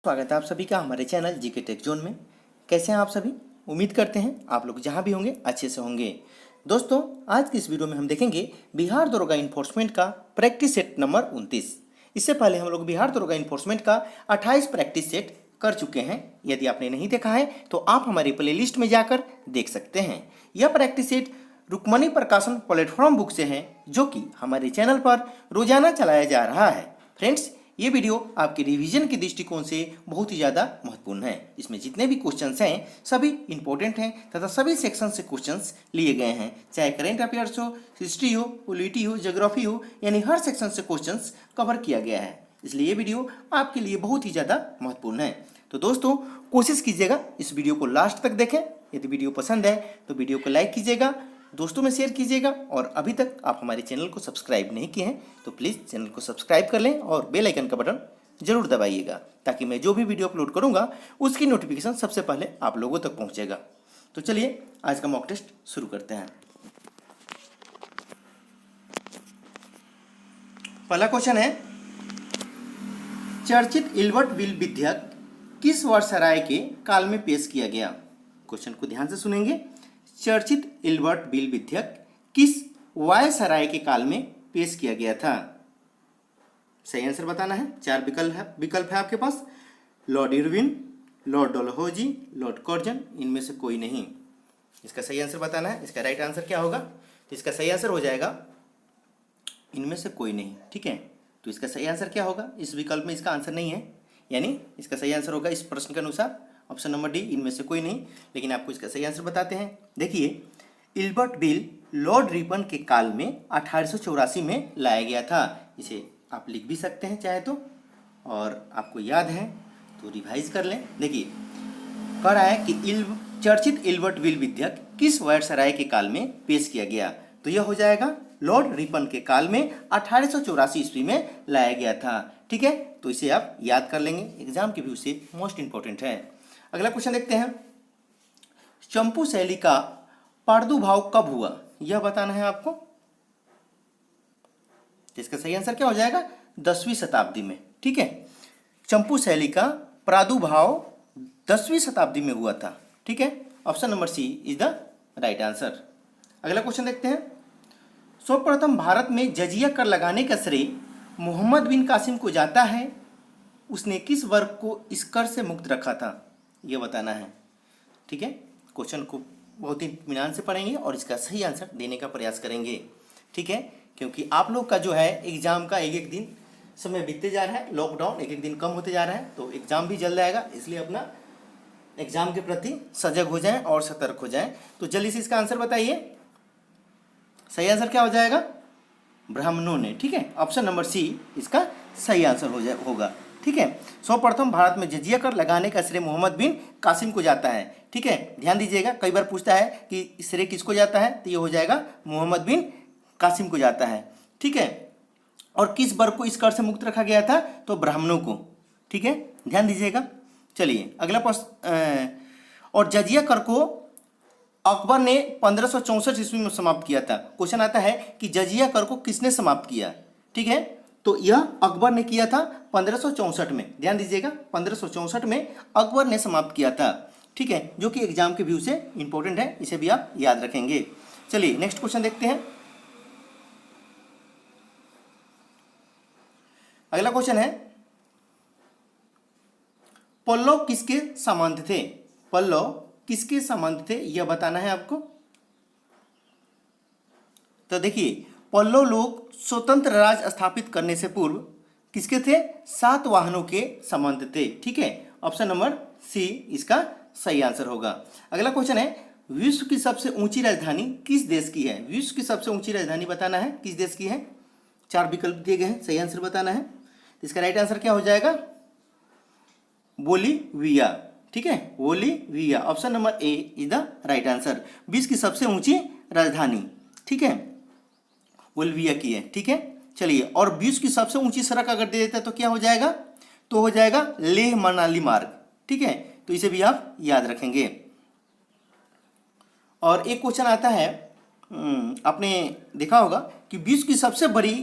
स्वागत है आप सभी का हमारे चैनल जीके टेक जोन में। कैसे हैं आप सभी? उम्मीद करते हैं आप लोग जहां भी होंगे अच्छे से होंगे। दोस्तों, आज की इस वीडियो में हम देखेंगे बिहार दरोगा इन्फोर्समेंट का प्रैक्टिस सेट नंबर 29। इससे पहले हम लोग बिहार दरोगा इन्फोर्समेंट का 28 प्रैक्टिस सेट कर चुके हैं। यदि आपने नहीं देखा है तो आप हमारी प्लेलिस्ट में जाकर देख सकते हैं। यह प्रैक्टिस सेट रुक्मणी प्रकाशन प्लेटफॉर्म बुक से है, जो कि हमारे चैनल पर रोजाना चलाया जा रहा है। फ्रेंड्स, ये वीडियो आपके रिवीजन के दृष्टिकोण से बहुत ही ज़्यादा महत्वपूर्ण है। इसमें जितने भी क्वेश्चंस हैं सभी इंपॉर्टेंट हैं तथा सभी सेक्शन से क्वेश्चंस लिए गए हैं, चाहे करेंट अफेयर्स हो, हिस्ट्री हो, पॉलिटी हो, ज्योग्राफी हो, यानी हर सेक्शन से क्वेश्चंस कवर किया गया है। इसलिए ये वीडियो आपके लिए बहुत ही ज़्यादा महत्वपूर्ण है। तो दोस्तों, कोशिश कीजिएगा इस वीडियो को लास्ट तक देखें। यदि वीडियो पसंद है तो वीडियो को लाइक कीजिएगा, दोस्तों में शेयर कीजिएगा, और अभी तक आप हमारे चैनल को सब्सक्राइब नहीं किए हैं तो प्लीज़ चैनल को सब्सक्राइब कर लें और बेल आइकन का बटन जरूर दबाइएगा, ताकि मैं जो भी वीडियो अपलोड करूंगा उसकी नोटिफिकेशन सबसे पहले आप लोगों तक पहुंचेगा। तो चलिए आज का मॉक टेस्ट शुरू करते हैं। पहला क्वेश्चन है, चर्चित इल्बर्ट बिल विधेयक किस वर्ष राय के काल में पेश किया गया? क्वेश्चन को ध्यान से सुनेंगे। चर्चित इल्बर्ट बिल विधेयक किस वायसराय के काल में पेश किया गया था? सही आंसर बताना है। चार विकल्प है आपके पास। Lord Irwin, Lord Dalhousie, Lord Curzon, इनमें से कोई नहीं। इसका सही आंसर बताना है। इसका राइट आंसर क्या होगा? तो इसका सही आंसर हो जाएगा इनमें से कोई नहीं। ठीक है, तो इसका सही आंसर क्या होगा? इस विकल्प में इसका आंसर नहीं है, यानी इसका सही आंसर होगा इस प्रश्न के अनुसार ऑप्शन नंबर डी, इनमें से कोई नहीं। लेकिन आपको इसका सही आंसर बताते हैं। देखिए, इल्बर्ट बिल लॉर्ड रिपन के काल में 1884 में लाया गया था। इसे आप लिख भी सकते हैं चाहे तो, और आपको याद है तो रिवाइज कर लें। देखिए, कह रहा है कि चर्चित इल्बर्ट बिल विधेयक किस वायसराय के काल में पेश किया गया? तो यह हो जाएगा लॉर्ड रिपन के काल में 1884 ईस्वी में लाया गया था। ठीक है, तो इसे आप याद कर लेंगे, एग्जाम के व्यू से मोस्ट इंपॉर्टेंट है। अगला क्वेश्चन देखते हैं। चंपू शैली का प्रादुर्भाव कब हुआ? यह बताना है आपको। इसका सही आंसर क्या हो जाएगा? 10वीं शताब्दी में। ठीक है, चंपू शैली का प्रादुर्भाव 10वीं शताब्दी में हुआ था। ठीक है, option number C is the right answer. अगला क्वेश्चन देखते हैं। सर्वप्रथम भारत में जजिया कर लगाने का श्रेय मोहम्मद बिन कासिम को जाता है। उसने किस वर्ग को इस कर से मुक्त रखा था? यह बताना है। ठीक है, क्वेश्चन को बहुत ही इत्मीनान से पढ़ेंगे और इसका सही आंसर देने का प्रयास करेंगे। ठीक है, क्योंकि आप लोग का जो है एग्जाम का एक एक दिन समय बीतते जा रहा है, लॉकडाउन एक एक दिन कम होते जा रहा है, तो एग्जाम भी जल्द आएगा। इसलिए अपना एग्जाम के प्रति सजग हो जाएं और सतर्क हो जाएं। तो जल्दी से इसका आंसर बताइए। सही आंसर क्या हो जाएगा? ब्राह्मणों ने। ठीक है, ऑप्शन नंबर सी इसका सही आंसर होगा। ठीक है, सर्वप्रथम भारत में जजिया कर लगाने का श्रेय मोहम्मद बिन कासिम को जाता है। ठीक है, ध्यान दीजिएगा, कई बार पूछता है कि श्रेय किसको जाता है, तो ये हो जाएगा मोहम्मद बिन कासिम को जाता है। ठीक है, और किस वर्ग को इस कर से मुक्त रखा गया था? तो ब्राह्मणों को। ठीक है, ध्यान दीजिएगा। चलिए अगला प्रश्न। और जजिया कर को अकबर ने 1564 ईस्वी में समाप्त किया था। क्वेश्चन आता है कि जजिया कर को किसने समाप्त किया? ठीक है, तो यह अकबर ने किया था 1564 में। ध्यान दीजिएगा, 1564 में अकबर ने समाप्त किया था। ठीक है, जो कि एग्जाम के व्यू से इंपॉर्टेंट है, इसे भी आप याद रखेंगे। चलिए नेक्स्ट क्वेश्चन देखते हैं। अगला क्वेश्चन है, पल्लव किसके संबंध थे? पल्लव किसके संबंध थे, यह बताना है आपको। तो देखिए, पल्लव लोग स्वतंत्र राज्य स्थापित करने से पूर्व किसके थे? सातवाहनों के संबंध थे। ठीक है, ऑप्शन नंबर सी इसका सही आंसर होगा। अगला क्वेश्चन है, विश्व की सबसे ऊंची राजधानी किस देश की है? विश्व की सबसे ऊंची राजधानी बताना है किस देश की है। चार विकल्प दिए गए हैं, सही आंसर बताना है। इसका राइट आंसर क्या हो जाएगा? बोलीविया। ठीक है, Bolivia, option number A is the right answer. विश्व की सबसे ऊंची राजधानी, ठीक है, बोलीविया की है। ठीक है, चलिए, और विश्व की सबसे ऊंची सड़क अगर दे देता है तो क्या हो जाएगा? तो हो जाएगा लेह मनाली मार्ग। ठीक है, तो इसे भी आप याद रखेंगे। और एक क्वेश्चन आता है, आपने देखा होगा कि विश्व की सबसे बड़ी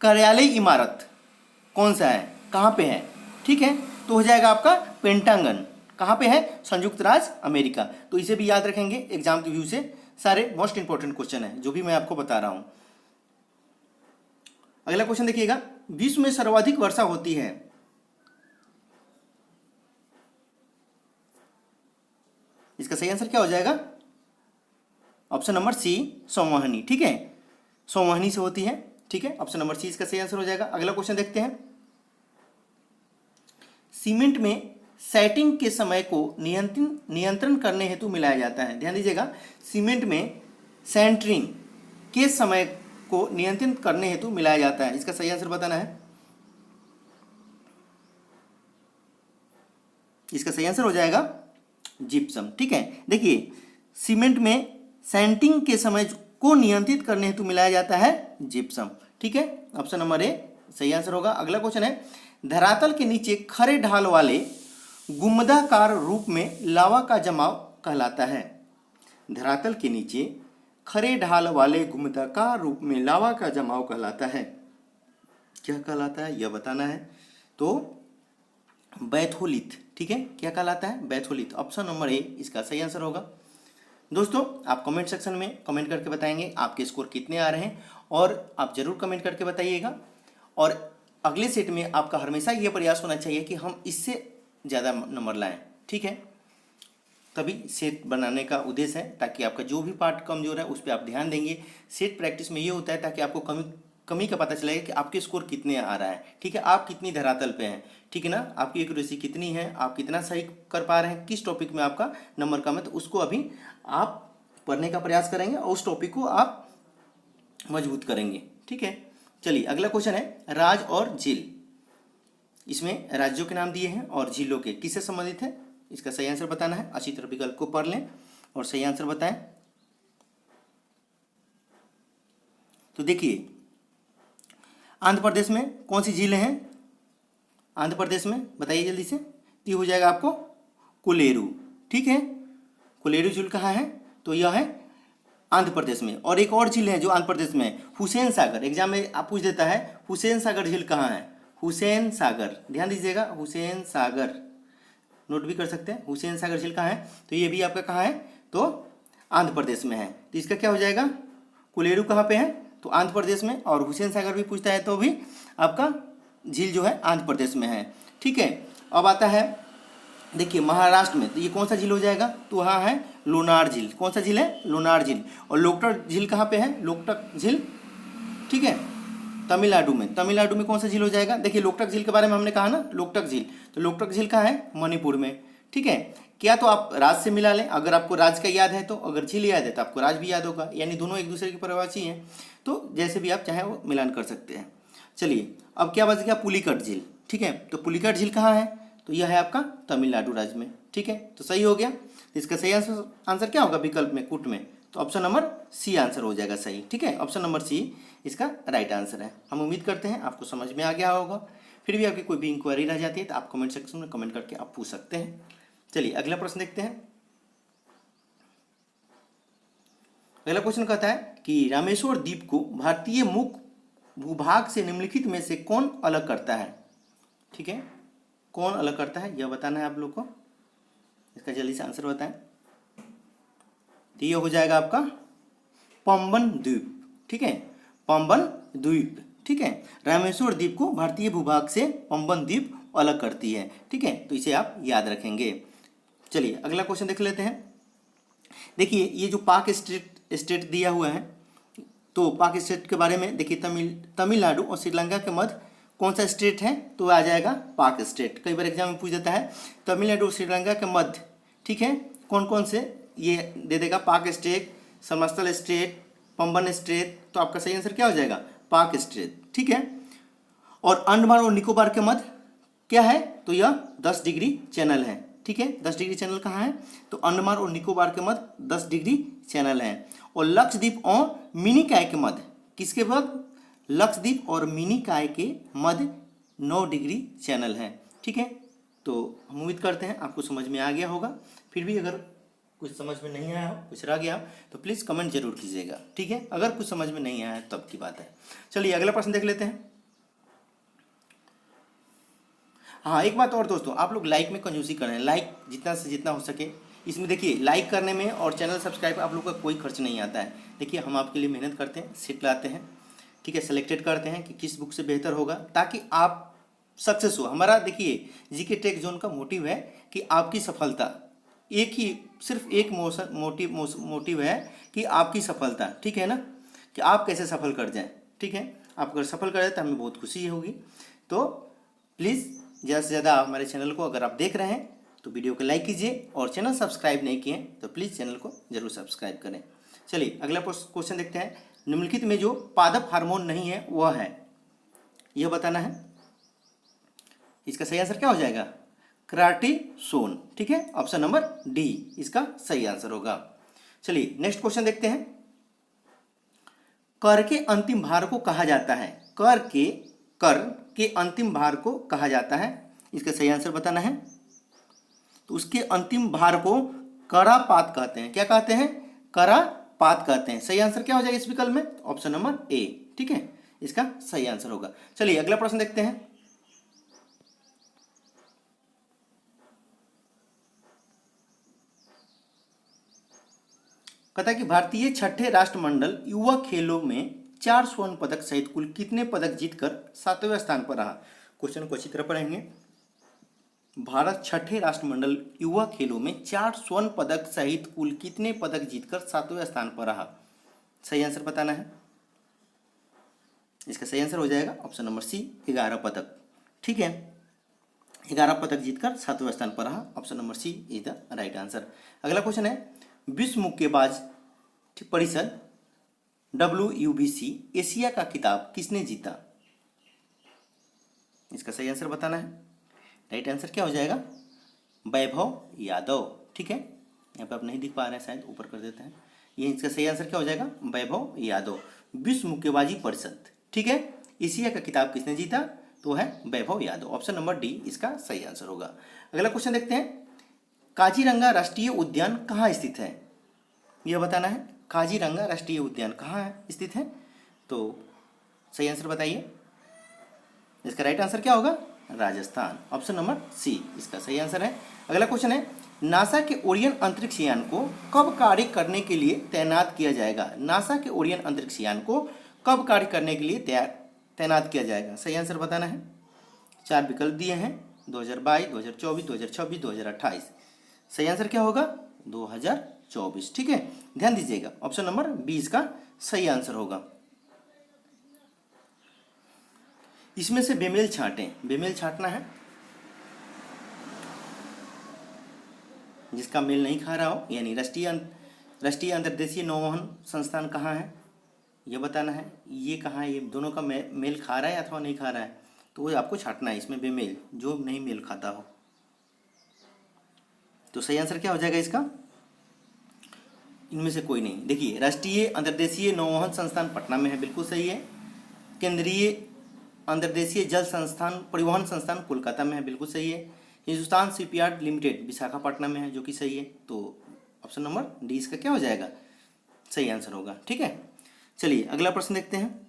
कार्यालय इमारत कौन सा है, कहाँ पे है? ठीक है, तो हो जाएगा आपका पेंटागन। कहाँ पे है? संयुक्त राज्य अमेरिका। तो इसे भी याद रखेंगे, एग्जाम के व्यू से सारे मोस्ट इंपॉर्टेंट क्वेश्चन है जो भी मैं आपको बता रहा हूं। अगला क्वेश्चन देखिएगा, विश्व में सर्वाधिक वर्षा होती है। इसका सही आंसर क्या हो जाएगा? ऑप्शन नंबर सी, संवहनी। ठीक है, संवहनी से होती है। ठीक है, ऑप्शन नंबर सी इसका सही आंसर हो जाएगा। अगला क्वेश्चन देखते हैं, सीमेंट में सेटिंग के समय को नियंत्रण करने हेतु मिलाया जाता है। ध्यान दीजिएगा, सीमेंट में सेंटरिंग के समय को नियंत्रित करने हेतु मिलाया जाता है। इसका सही आंसर बताना है। इसका सही आंसर हो जाएगा जिप्सम। ठीक है, देखिए सीमेंट में सेंटिंग के समय को नियंत्रित करने हेतु मिलाया जाता है जिप्सम। ठीक है, ऑप्शन नंबर ए सही आंसर होगा। अगला क्वेश्चन है, धरातल के नीचे खरे ढाल वाले गुम्बदाकार रूप में लावा का जमाव कहलाता है। धरातल के नीचे खरे ढाल वाले गुम्बदाकार रूप में लावा का जमाव कहलाता है। क्या कहलाता है यह बताना है। तो बैथोलिथ। ठीक है, क्या कहलाता है? बैथोलिथ। ऑप्शन नंबर ए इसका सही आंसर होगा। दोस्तों आप कमेंट सेक्शन में कमेंट करके बताएंगे आपके स्कोर कितने आ रहे हैं, और आप जरूर कमेंट करके बताइएगा। और अगले सेट में आपका हमेशा ये प्रयास होना चाहिए कि हम इससे ज़्यादा नंबर लाएं। ठीक है, तभी सेट बनाने का उद्देश्य है, ताकि आपका जो भी पार्ट कमजोर है उस पर आप ध्यान देंगे। सेट प्रैक्टिस में ये होता है ताकि आपको कमी का पता चलेगा कि आपके स्कोर कितने आ रहा है। ठीक है, आप कितनी धरातल पे हैं। ठीक है ना, आपकी एक्यूरेसी कितनी है, आप कितना सही कर पा रहे हैं, किस टॉपिक में आपका नंबर कम है, तो उसको अभी आप पढ़ने का प्रयास करेंगे और उस टॉपिक को आप मजबूत करेंगे। ठीक है, चलिए अगला क्वेश्चन है, राज और झील। इसमें राज्यों के नाम दिए हैं और झीलों के किससे संबंधित है, इसका सही आंसर बताना है। अच्छी तरह विकल्प को पढ़ लें और सही आंसर बताएं। तो देखिए, आंध्र प्रदेश में कौन सी झीलें हैं? आंध्र प्रदेश में बताइए जल्दी से। तो ये हो जाएगा आपको कोलेरू। ठीक है, कोलेरू झील कहाँ है? तो यह है आंध्र प्रदेश में। और एक और झील है जो आंध्र प्रदेश में है, हुसैन सागर। एग्जाम में आप पूछ देता है हुसैन सागर झील कहाँ है। हुसैन सागर, ध्यान दीजिएगा, हुसैन सागर नोट भी कर सकते हैं। हुसैन सागर झील कहाँ है? तो ये भी आपका कहाँ है? तो आंध्र प्रदेश में है। तो इसका क्या हो जाएगा? कोलेरू कहाँ पे है? तो आंध्र प्रदेश में। और हुसैन सागर भी पूछता है तो भी आपका झील जो है आंध्र प्रदेश में है। ठीक है, अब आता है देखिए महाराष्ट्र में। तो ये कौन सा झील हो जाएगा? तो वहाँ है लोनार झील। कौन सा झील है? लोनार झील। और लोकटक झील कहाँ पे है? लोकटक झील। ठीक है, तमिलनाडु में। तमिलनाडु में कौन सा झील हो जाएगा? देखिए लोकटक झील के बारे में हमने कहा ना, लोकटक झील। तो लोकटक झील कहाँ है? मणिपुर में। ठीक है, क्या तो आप राज्य से मिला लें, अगर आपको राज्य का याद है तो, अगर झील याद है तो आपको राज्य भी याद होगा, यानी दोनों एक दूसरे के पर्यायवाची हैं। तो जैसे भी आप चाहें वो मिलान कर सकते हैं। चलिए अब क्या बच गया? पुलिकट झील। ठीक है, तो पुलिकट झील कहाँ है? तो यह है आपका तमिलनाडु राज्य में। ठीक है, तो सही हो गया। तो इसका सही आंसर क्या होगा विकल्प में, कूट में? तो ऑप्शन नंबर सी आंसर हो जाएगा सही। ठीक है, ऑप्शन नंबर सी इसका राइट आंसर है। हम उम्मीद करते हैं आपको समझ में आ गया होगा। फिर भी आपकी कोई भी इंक्वायरी रह जाती है तो आप कमेंट सेक्शन में कमेंट करके आप पूछ सकते हैं। चलिए अगला प्रश्न देखते हैं। अगला क्वेश्चन कहता है कि रामेश्वर द्वीप को भारतीय मुख्य भूभाग से निम्नलिखित में से कौन अलग करता है? ठीक है, कौन अलग करता है यह बताना है आप लोग को। इसका जल्दी से आंसर बताएं। तो ये हो जाएगा आपका पंबन द्वीप। ठीक है, पंबन द्वीप। ठीक है, रामेश्वर द्वीप को भारतीय भूभाग से पंबन द्वीप अलग करती है। ठीक है, तो इसे आप याद रखेंगे। चलिए अगला क्वेश्चन देख लेते हैं। देखिए ये जो पाक स्टेट दिया हुआ है, तो पाक स्टेट के बारे में देखिए, तमिलनाडु और श्रीलंका के मध्य कौन सा स्टेट है? तो आ जाएगा पाक स्टेट। कई बार एग्जाम में पूछ देता है तमिलनाडु और श्रीलंका के मध्य। ठीक है, कौन कौन से ये दे देगा, पाक स्टेट, समस्थल स्टेट, पंबन स्टेट। तो आपका सही आंसर क्या हो जाएगा? पाक स्टेट। ठीक है, और अंडमान और निकोबार के मध्य क्या है? तो यह 10 डिग्री चैनल है। ठीक है, 10 डिग्री चैनल कहाँ है? तो अंडमान और निकोबार के मध्य 10 डिग्री चैनल है। और लक्षद्वीप और मिनिकॉय के मध्य किसके मध्य? लक्षद्वीप और मिनिकॉय के मध्य 9 डिग्री चैनल है। ठीक है, तो हम उम्मीद करते हैं आपको समझ में आ गया होगा। फिर भी अगर कुछ समझ में नहीं आया हो, कुछ रह गया तो प्लीज़ कमेंट जरूर कीजिएगा। ठीक है, अगर कुछ समझ में नहीं आया तब की बात है। चलिए अगला प्रश्न देख लेते हैं। हाँ, एक बात और दोस्तों, आप लोग लाइक में कंजूसी करें, लाइक जितना से जितना हो सके। इसमें देखिए लाइक करने में और चैनल सब्सक्राइब आप लोग का कोई खर्च नहीं आता है। देखिए हम आपके लिए मेहनत करते हैं, सीट लाते हैं, ठीक है, सेलेक्टेड करते हैं कि किस बुक से बेहतर होगा ताकि आप सक्सेस हो। हमारा देखिए जीके टेक जोन का मोटिव है कि आपकी सफलता, एक ही सिर्फ एक मोटिव है कि आपकी सफलता, ठीक है ना, कि आप कैसे सफल कर जाएं, ठीक है। आप अगर सफल कर जाए तो हमें बहुत खुशी होगी। तो प्लीज़ ज़्यादा से ज़्यादा हमारे चैनल को अगर आप देख रहे हैं तो वीडियो को लाइक कीजिए, और चैनल सब्सक्राइब नहीं किए तो प्लीज़ चैनल को जरूर सब्सक्राइब करें। चलिए अगला क्वेश्चन देखते हैं। निम्नलिखित में जो पादप हार्मोन नहीं है वह है, यह बताना है। इसका सही आंसर क्या हो जाएगा? कार्टिसोन, ठीक है, ऑप्शन नंबर डी इसका सही आंसर होगा। चलिए नेक्स्ट क्वेश्चन देखते हैं। कर के अंतिम भार को कहा जाता है, कर के अंतिम भार को कहा जाता है, इसका सही आंसर बताना है। तो उसके अंतिम भार को करापात कहते हैं। क्या कहते हैं? करापात कहते हैं। सही आंसर क्या हो जाएगा इस विकल्प में? ऑप्शन नंबर ए, ठीक है, इसका सही आंसर होगा। चलिए अगला प्रश्न देखते हैं। कहता है कि भारतीय छठे राष्ट्रमंडल युवा खेलों में 4 स्वर्ण पदक सहित कुल कितने पदक जीतकर 7वें स्थान पर रहा? क्वेश्चन को अच्छी तरह पढ़ेंगे। भारत छठे राष्ट्रमंडल युवा खेलों में 4 स्वर्ण पदक सहित कुल कितने पदक जीतकर 7वें स्थान पर रहा? सही आंसर बताना है। इसका सही आंसर हो जाएगा ऑप्शन नंबर सी, 11 पदक, ठीक है, 11 पदक जीतकर 7वें स्थान पर रहा। Option number C is the right answer. अगला क्वेश्चन है, विश्व मुक्केबाज परिषद WBC एशिया का खिताब किसने जीता? इसका सही आंसर बताना है। राइट आंसर क्या हो जाएगा? वैभव यादव, ठीक है, यहाँ पे आप नहीं दिख पा रहे हैं शायद, ऊपर कर देते हैं। ये इसका सही आंसर क्या हो जाएगा? वैभव यादव। विश्व मुक्केबाजी परिषद, ठीक है, एशिया का खिताब किसने जीता? तो है वैभव यादव। ऑप्शन नंबर डी इसका सही आंसर होगा। अगला क्वेश्चन देखते हैं। काजीरंगा राष्ट्रीय उद्यान कहाँ स्थित है? यह बताना है। काजीरंगा राष्ट्रीय उद्यान कहाँ स्थित है? तो सही आंसर बताइए। इसका राइट आंसर क्या होगा? राजस्थान। ऑप्शन नंबर सी इसका सही आंसर है। अगला क्वेश्चन है, नासा के ओरियन अंतरिक्ष यान को कब कार्य करने के लिए तैनात किया जाएगा? नासा के ओरियन अंतरिक्ष यान को कब कार्य करने के लिए तैनात किया जाएगा? सही आंसर बताना है। 4 विकल्प दिए हैं, 2022, 2024, 2026, 2028। सही आंसर क्या होगा? 2024, ठीक है, ध्यान दीजिएगा। ऑप्शन नंबर बी इसका सही आंसर होगा। इसमें से बेमेल छांटें, बेमेल छांटना है। जिसका मेल नहीं खा रहा हो, यानी राष्ट्रीय अंतर्देशीय नौवहन संस्थान कहाँ है यह बताना है। ये कहाँ है? ये दोनों का मेल खा रहा है अथवा नहीं खा रहा है, तो वो आपको छांटना है। इसमें बेमेल, जो नहीं मेल खाता हो। तो सही आंसर क्या हो जाएगा इसका? इनमें से कोई नहीं। देखिए, राष्ट्रीय अंतर्देशीय नौवहन संस्थान पटना में है, बिल्कुल सही है। केंद्रीय अंतर्देशीय जल संस्थान परिवहन संस्थान कोलकाता में है, बिल्कुल सही है। हिंदुस्तान शिपयार्ड लिमिटेड विशाखापट्टनम में है, जो कि सही है। तो ऑप्शन नंबर डी इसका क्या हो जाएगा? सही आंसर होगा, ठीक है। चलिए अगला प्रश्न देखते हैं।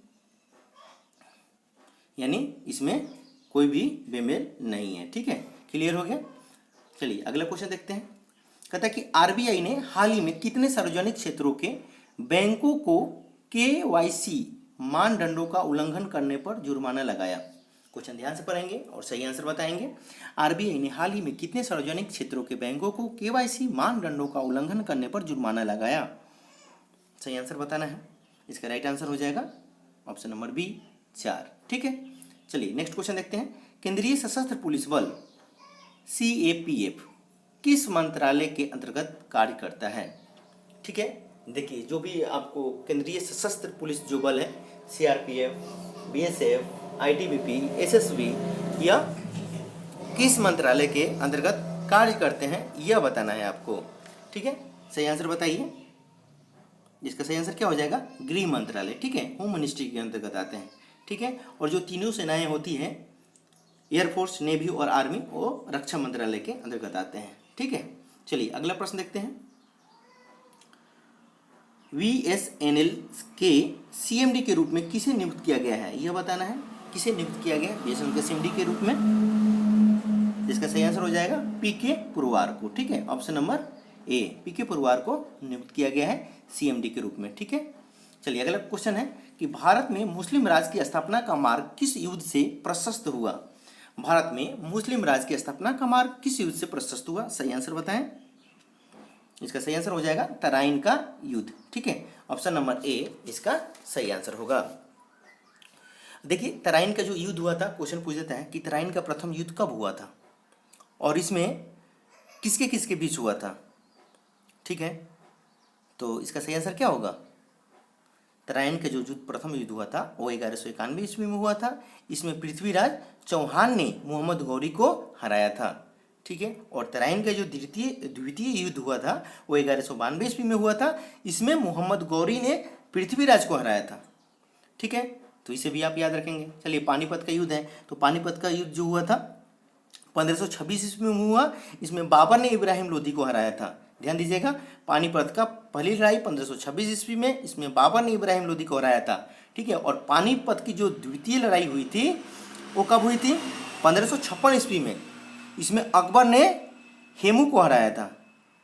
यानी इसमें कोई भी बेमेल नहीं है, ठीक है, क्लियर हो गया। चलिए अगला क्वेश्चन देखते हैं। कहता है कि आरबीआई ने हाल ही में कितने सार्वजनिक क्षेत्रों के बैंकों को KYC मानदंडों का उल्लंघन करने पर जुर्माना लगाया? क्वेश्चन ध्यान से पढ़ेंगे और सही आंसर बताएंगे। आरबीआई ने हाल ही में कितने सार्वजनिक क्षेत्रों के बैंकों को KYC मानदंडों का उल्लंघन करने पर जुर्माना लगाया? सही आंसर बताना है। इसका राइट आंसर हो जाएगा ऑप्शन नंबर बी, 4, ठीक है। चलिए नेक्स्ट क्वेश्चन देखते हैं। केंद्रीय सशस्त्र पुलिस बल CAPF किस मंत्रालय के अंतर्गत कार्य करता है? ठीक है, देखिए जो भी आपको केंद्रीय सशस्त्र पुलिस जो बल है, CRPF, BSF, ITBP, SSB, या किस मंत्रालय के अंतर्गत कार्य करते हैं यह बताना है आपको, ठीक है। सही आंसर बताइए। जिसका सही आंसर क्या हो जाएगा? गृह मंत्रालय, ठीक है, होम मिनिस्ट्री के अंतर्गत आते हैं, ठीक है। और जो तीनों सेनाएं होती हैं, एयरफोर्स, नेवी और आर्मी, वो रक्षा मंत्रालय के अंतर्गत आते हैं, ठीक है। चलिए अगला प्रश्न देखते हैं। BSNL के CMD के रूप में किसे नियुक्त किया गया है? यह बताना है। किसे नियुक्त किया गया है BSNL के CMD के रूप में? इसका सही आंसर हो जाएगा पी के पुरवार को। ठीक है, ऑप्शन नंबर ए, पी के पुरवार को नियुक्त किया गया है सीएमडी के रूप में। ठीक है, चलिए अगला क्वेश्चन है कि भारत में मुस्लिम राज की स्थापना का मार्ग किस युद्ध से प्रशस्त हुआ? भारत में मुस्लिम राज की स्थापना का मार्ग किस युद्ध से प्रशस्त हुआ? सही आंसर बताएं। इसका सही आंसर हो जाएगा तराइन का युद्ध। ठीक है, ऑप्शन नंबर ए इसका सही आंसर होगा। देखिए तराइन का जो युद्ध हुआ था, क्वेश्चन पूछ देता है कि तराइन का प्रथम युद्ध कब हुआ था और इसमें किसके किसके बीच हुआ था? ठीक है, तो इसका सही आंसर क्या होगा? तराइन का जो युद्ध प्रथम युद्ध हुआ था वो 1191 ईस्वी में हुआ था। इसमें पृथ्वीराज चौहान ने मोहम्मद गौरी को हराया था। ठीक है, और तराइन का जो द्वितीय युद्ध हुआ था वो 1192 ईस्वी में हुआ था। इसमें मोहम्मद गौरी ने पृथ्वीराज को हराया था। ठीक है, तो इसे भी आप याद रखेंगे। चलिए पानीपत का युद्ध है, तो पानीपत का युद्ध जो हुआ था 1526 ईस्वी में हुआ। इसमें बाबर ने इब्राहिम लोदी को हराया था। ध्यान दीजिएगा, पानीपत का पहली लड़ाई 1526 ईस्वी में, इसमें बाबर ने इब्राहिम लोदी को हराया था। ठीक है, और पानीपत की जो द्वितीय लड़ाई हुई थी वो कब हुई थी? 1556 ईस्वी में। इसमें अकबर ने हेमू को हराया था।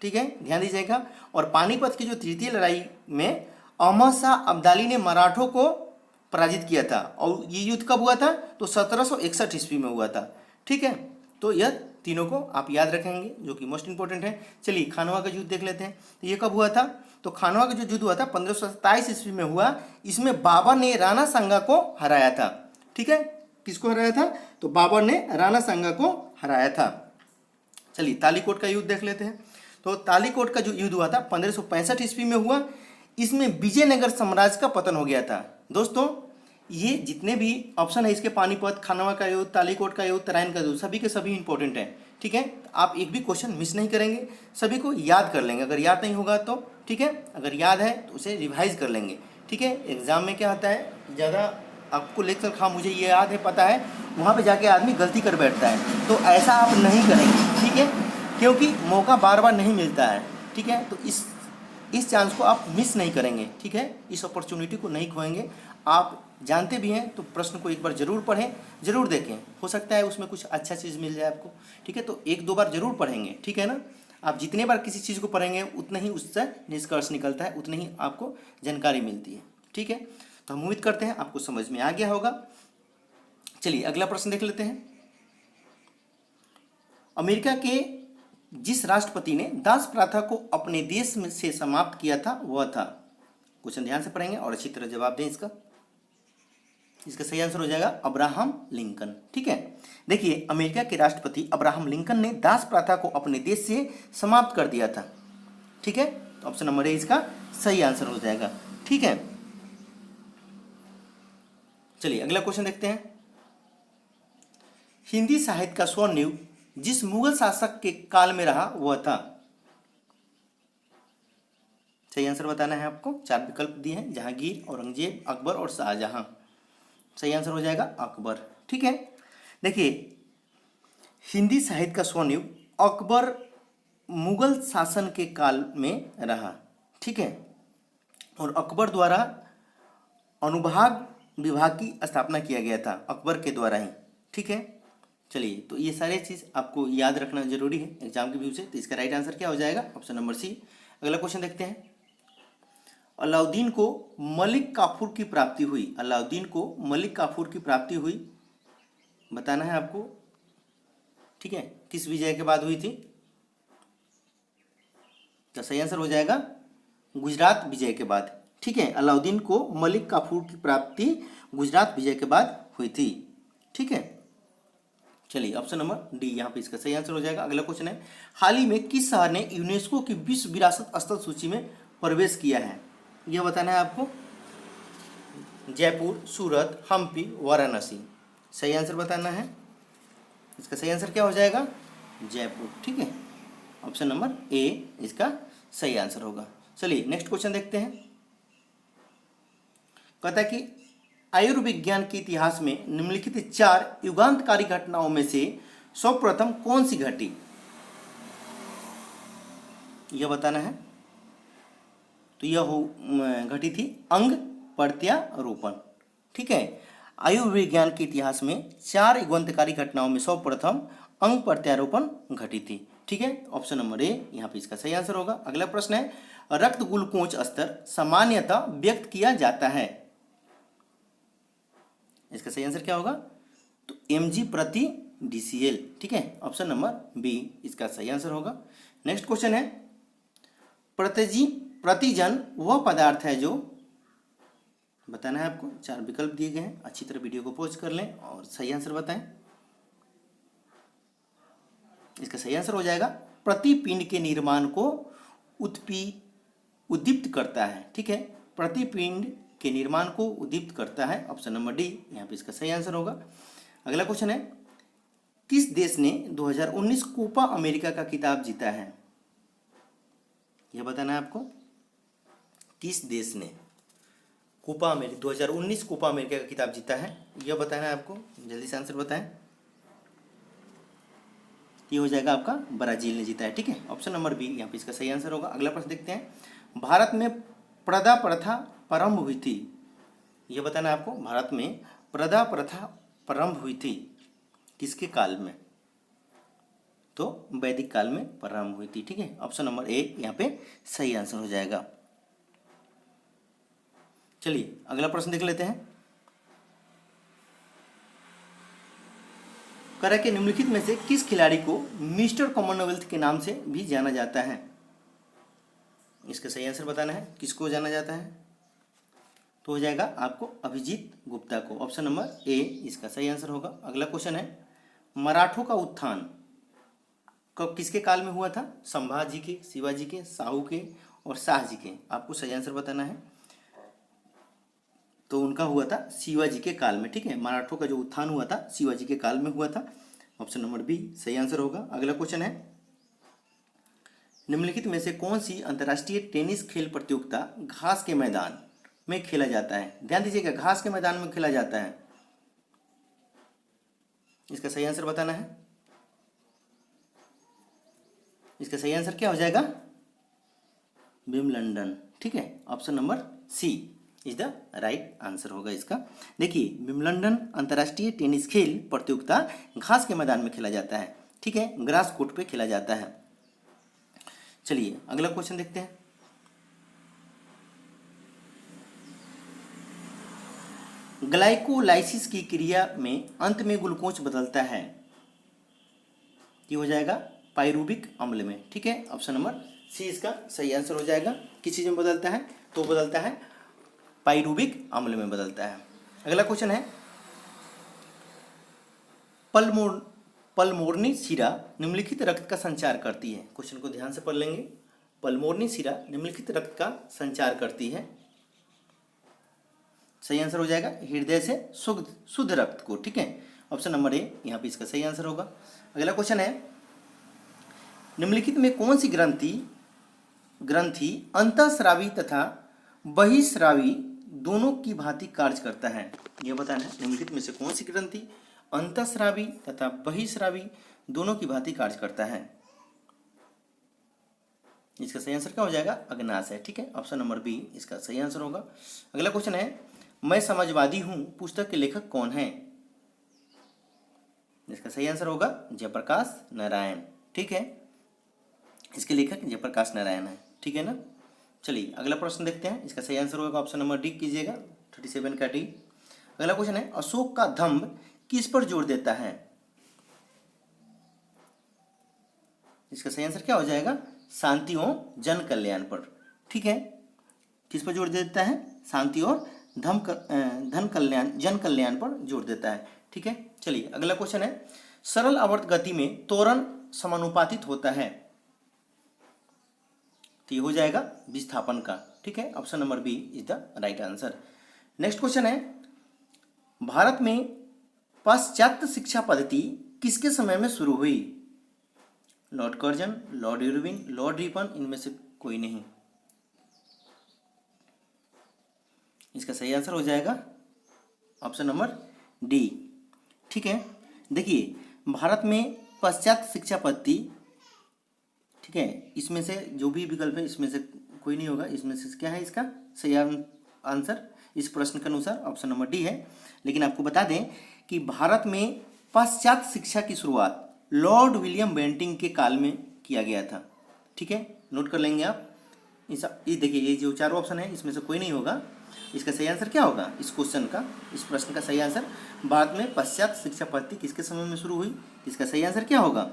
ठीक है, ध्यान दीजिएगा। और पानीपत की जो तृतीय लड़ाई में अहमद शाह अब्दाली ने मराठों को पराजित किया था। और ये युद्ध कब हुआ था? तो 1761 ईस्वी में हुआ था। ठीक है, तो यह तीनों को आप याद रखेंगे जो कि मोस्ट इंपॉर्टेंट है। चलिए खानवा का युद्ध देख लेते हैं। तो ये कब हुआ था? तो खानवा का जो युद्ध हुआ था 1527 ईस्वी में हुआ। इसमें बाबर ने राणा सांगा को हराया था। ठीक है, किसको हराया था? तो बाबर ने राणा सांगा को हराया था। चलिए तालीकोट का युद्ध देख लेते हैं। तो तालीकोट का जो युद्ध हुआ था 1565 ईस्वी में हुआ। इसमें विजयनगर साम्राज्य का पतन हो गया था। दोस्तों ये जितने भी ऑप्शन है इसके, पानीपत, खानवा का युद्ध, तालीकोट का युद्ध, तराइन का युद्ध, सभी के सभी इंपॉर्टेंट हैं। ठीक है, आप एक भी क्वेश्चन मिस नहीं करेंगे, सभी को याद कर लेंगे। अगर याद नहीं होगा तो ठीक है, अगर याद है तो उसे रिवाइज कर लेंगे। ठीक है, एग्जाम में क्या होता है, ज़्यादा आपको लेक्चर खा मुझे ये याद है पता है, वहाँ पे जाके आदमी गलती कर बैठता है। तो ऐसा आप नहीं करेंगे। ठीक है, क्योंकि मौका बार बार नहीं मिलता है। ठीक है, तो इस चांस को आप मिस नहीं करेंगे। ठीक है, इस अपॉर्चुनिटी को नहीं खोएंगे। आप जानते भी हैं तो प्रश्न को एक बार जरूर पढ़ें, जरूर देखें, हो सकता है उसमें कुछ अच्छा चीज़ मिल जाए आपको। ठीक है, तो एक दो बार जरूर पढ़ेंगे। ठीक है ना, आप जितने बार किसी चीज़ को पढ़ेंगे उतना ही उससे निष्कर्ष निकलता है, उतनी ही आपको जानकारी मिलती है। ठीक है, तो हम उम्मीद करते हैं आपको समझ में आ गया होगा। चलिए अगला प्रश्न देख लेते हैं। अमेरिका के जिस राष्ट्रपति ने दास प्रथा को अपने देश में से समाप्त किया था वह था? क्वेश्चन ध्यान से पढ़ेंगे और अच्छी तरह जवाब दें इसका। इसका सही आंसर हो जाएगा अब्राहम लिंकन। ठीक है, देखिए अमेरिका के राष्ट्रपति अब्राहम लिंकन ने दास प्रथा को अपने देश से समाप्त कर दिया था। ठीक है, तो ऑप्शन नंबर ए इसका सही आंसर हो जाएगा। ठीक है, चलिए अगला क्वेश्चन देखते हैं। हिंदी साहित्य का स्वर्णयुग जिस मुगल शासक के काल में रहा वह था? सही आंसर बताना है आपको। 4 विकल्प दिए हैं, जहांगीर, औरंगजेब, अकबर और शाहजहां। सही आंसर हो जाएगा अकबर। ठीक है, देखिए हिंदी साहित्य का स्वर्णयुग अकबर मुगल शासन के काल में रहा। ठीक है, और अकबर द्वारा अनुभाग विभाग की स्थापना किया गया था, अकबर के द्वारा ही। ठीक है, चलिए तो ये सारे चीज़ आपको याद रखना जरूरी है एग्जाम के व्यू से। तो इसका राइट आंसर क्या हो जाएगा? Option number C. अगला क्वेश्चन देखते हैं। अलाउद्दीन को मलिक काफूर की प्राप्ति हुई। अलाउद्दीन को मलिक काफूर की प्राप्ति हुई बताना है आपको। ठीक है, किस विजय के बाद हुई थी? तो सही आंसर हो जाएगा गुजरात विजय के बाद। ठीक है, अलाउद्दीन को मलिक काफूर की प्राप्ति गुजरात विजय के बाद हुई थी। ठीक है, चलिए ऑप्शन नंबर डी यहाँ पे इसका सही आंसर हो जाएगा। अगला क्वेश्चन है, हाल ही में किस शहर ने यूनेस्को की विश्व विरासत स्थल सूची में प्रवेश किया है? यह बताना है आपको। जयपुर, सूरत, हम्पी, वाराणसी। सही आंसर बताना है। इसका सही आंसर क्या हो जाएगा? जयपुर। ठीक है, ऑप्शन नंबर ए इसका सही आंसर होगा। चलिए नेक्स्ट क्वेश्चन देखते हैं। कहता है कि आयुर्विज्ञान के इतिहास में निम्नलिखित 4 युगांतकारी घटनाओं में से सर्वप्रथम कौन सी घटी? यह बताना है। तो यह घटी थी अंग प्रत्यारोपण। ठीक है, आयुर्विज्ञान के इतिहास में 4 युगांतकारी घटनाओं में सर्वप्रथम अंग प्रत्यारोपण घटित थी। ठीक है, ऑप्शन नंबर ए यहाँ पे इसका सही आंसर होगा। अगला प्रश्न है, रक्त ग्लूकोज स्तर सामान्यतः व्यक्त किया जाता है, इसका सही आंसर क्या होगा? तो mg प्रति DCl। ठीक है, ऑप्शन नंबर बी इसका सही आंसर होगा। नेक्स्ट क्वेश्चन है, प्रतिजन वह पदार्थ है जो, बताना है आपको, 4 विकल्प दिए गए हैं, अच्छी तरह वीडियो को पॉज कर लें और सही आंसर बताएं। इसका सही आंसर हो जाएगा, प्रतिपिंड के निर्माण को उद्दीप्त करता है। ठीक है, प्रतिपिंड के निर्माण को उद्दीप्त करता है, ऑप्शन नंबर डी यहाँ पे इसका सही आंसर होगा। अगला क्वेश्चन है, किस देश ने 2019 कोपा अमेरिका का खिताब जीता है? यह बताना है आपको, किस देश ने कोपा अमेरिका 2019 कोपा अमेरिका का खिताब जीता है, यह बताना है आपको, जल्दी से आंसर बताएं। ये हो जाएगा आपका ब्राजील ने जीता है। ठीक है, ऑप्शन नंबर बी यहाँ पे इसका सही आंसर होगा। अगला प्रश्न देखते हैं, भारत में प्रदा प्रथा प्रारंभ हुई थी, यह बताना है आपको, भारत में प्रदा प्रथा प्रारंभ हुई थी किसके काल में? तो वैदिक काल में प्रारंभ हुई थी। ठीक है, ऑप्शन नंबर ए यहाँ पे सही आंसर हो जाएगा। चलिए अगला प्रश्न देख लेते हैं, करा के निम्नलिखित में से किस खिलाड़ी को मिस्टर कॉमनवेल्थ के नाम से भी जाना जाता है? इसका सही आंसर बताना है, किसको जाना जाता है? तो हो जाएगा आपको अभिजीत गुप्ता को, ऑप्शन नंबर ए इसका सही आंसर होगा। अगला क्वेश्चन है, मराठों का उत्थान कब किसके काल में हुआ था? संभाजी के, शिवाजी के, साहू के और शाह जी के, आपको सही आंसर बताना है। तो उनका हुआ था शिवाजी के काल में। ठीक है, मराठों का जो उत्थान हुआ था शिवाजी के काल में हुआ था, ऑप्शन नंबर बी सही आंसर होगा। अगला क्वेश्चन है, निम्नलिखित में से कौन सी अंतर्राष्ट्रीय टेनिस खेल प्रतियोगिता घास के मैदान में खेला जाता है? ध्यान दीजिएगा, घास के मैदान में खेला जाता है, इसका सही आंसर बताना है। इसका सही आंसर क्या हो जाएगा? विंबलडन। ठीक है, option number C is the right answer होगा इसका। देखिए, विंबलडन अंतर्राष्ट्रीय टेनिस खेल प्रतियोगिता घास के मैदान में खेला जाता है। ठीक है, ग्रास कोर्ट पे खेला जाता है। चलिए अगला क्वेश्चन देखते हैं, ग्लाइकोलाइसिस की क्रिया में अंत में ग्लूकोज बदलता है, ये हो जाएगा पाइरूविक अम्ल में। ठीक है, ऑप्शन नंबर सी इसका सही आंसर हो जाएगा। किस चीज में बदलता है? तो बदलता है पाइरूविक अम्ल में बदलता है। अगला क्वेश्चन है, पल्मोनरी शिरा निम्नलिखित रक्त का संचार करती है। क्वेश्चन को ध्यान से पढ़ लेंगे, पल्मोनरी शिरा निम्नलिखित रक्त का संचार करती है, सही आंसर हो जाएगा हृदय से शुद्ध रक्त को। ठीक है, ऑप्शन नंबर ए यहाँ पे इसका सही आंसर होगा। अगला क्वेश्चन है, निम्नलिखित में कौन सी ग्रंथि अंतःस्रावी तथा बहिस्रावी दोनों की भांति कार्य करता है? यह बताना है, निम्नलिखित में से कौन सी ग्रंथि अंतःस्रावी तथा बहिस्रावी दोनों की भांति कार्य करता है? इसका सही आंसर क्या हो जाएगा? अग्नाशय। ठीक है, ऑप्शन नंबर बी इसका सही आंसर होगा। अगला क्वेश्चन है, मैं समाजवादी हूं पुस्तक के लेखक कौन है? इसका सही आंसर होगा जयप्रकाश नारायण। ठीक है, इसके लेखक जयप्रकाश नारायण है। ठीक है ना। चलिए अगला प्रश्न देखते हैं, इसका सही आंसर होगा ऑप्शन नंबर डी कीजिएगा, 37 का डी। अगला क्वेश्चन है, अशोक का धम्म किस पर जोर देता है? इसका सही आंसर क्या हो जाएगा? शांति और जन कल्याण पर। ठीक है, किस पर जोर देता है? शांति और जन कल्याण पर जोर देता है। ठीक है, चलिए अगला क्वेश्चन है, सरल आवर्त गति में त्वरण समानुपातित होता है, तो ये हो जाएगा विस्थापन का। ठीक है, option number B is the right answer. Next question है, भारत में पाश्चात्य शिक्षा पद्धति किसके समय में शुरू हुई? Lord Curzon, Lord Irwin, Lord Ripon, इनमें से कोई नहीं। इसका सही आंसर हो जाएगा ऑप्शन नंबर डी। ठीक है, देखिए भारत में पाश्चात्य शिक्षा पद्धति, ठीक है, इसमें से जो भी विकल्प है इसमें से कोई नहीं होगा, इसमें से क्या है इसका सही आंसर इस प्रश्न के अनुसार ऑप्शन नंबर डी है। लेकिन आपको बता दें कि भारत में पाश्चात्य शिक्षा की शुरुआत लॉर्ड विलियम बेंटिंक के काल में किया गया था। ठीक है, नोट कर लेंगे आप। ये देखिए, ये जो चारों ऑप्शन है इसमें से कोई नहीं होगा। इसका सही आंसर क्या होगा? इस क्वेश्चन का, इस प्रश्न का सही आंसर, भारत में पाश्चात्य शिक्षा पद्धति किसके समय में शुरू हुई? इसका सही आंसर क्या होगा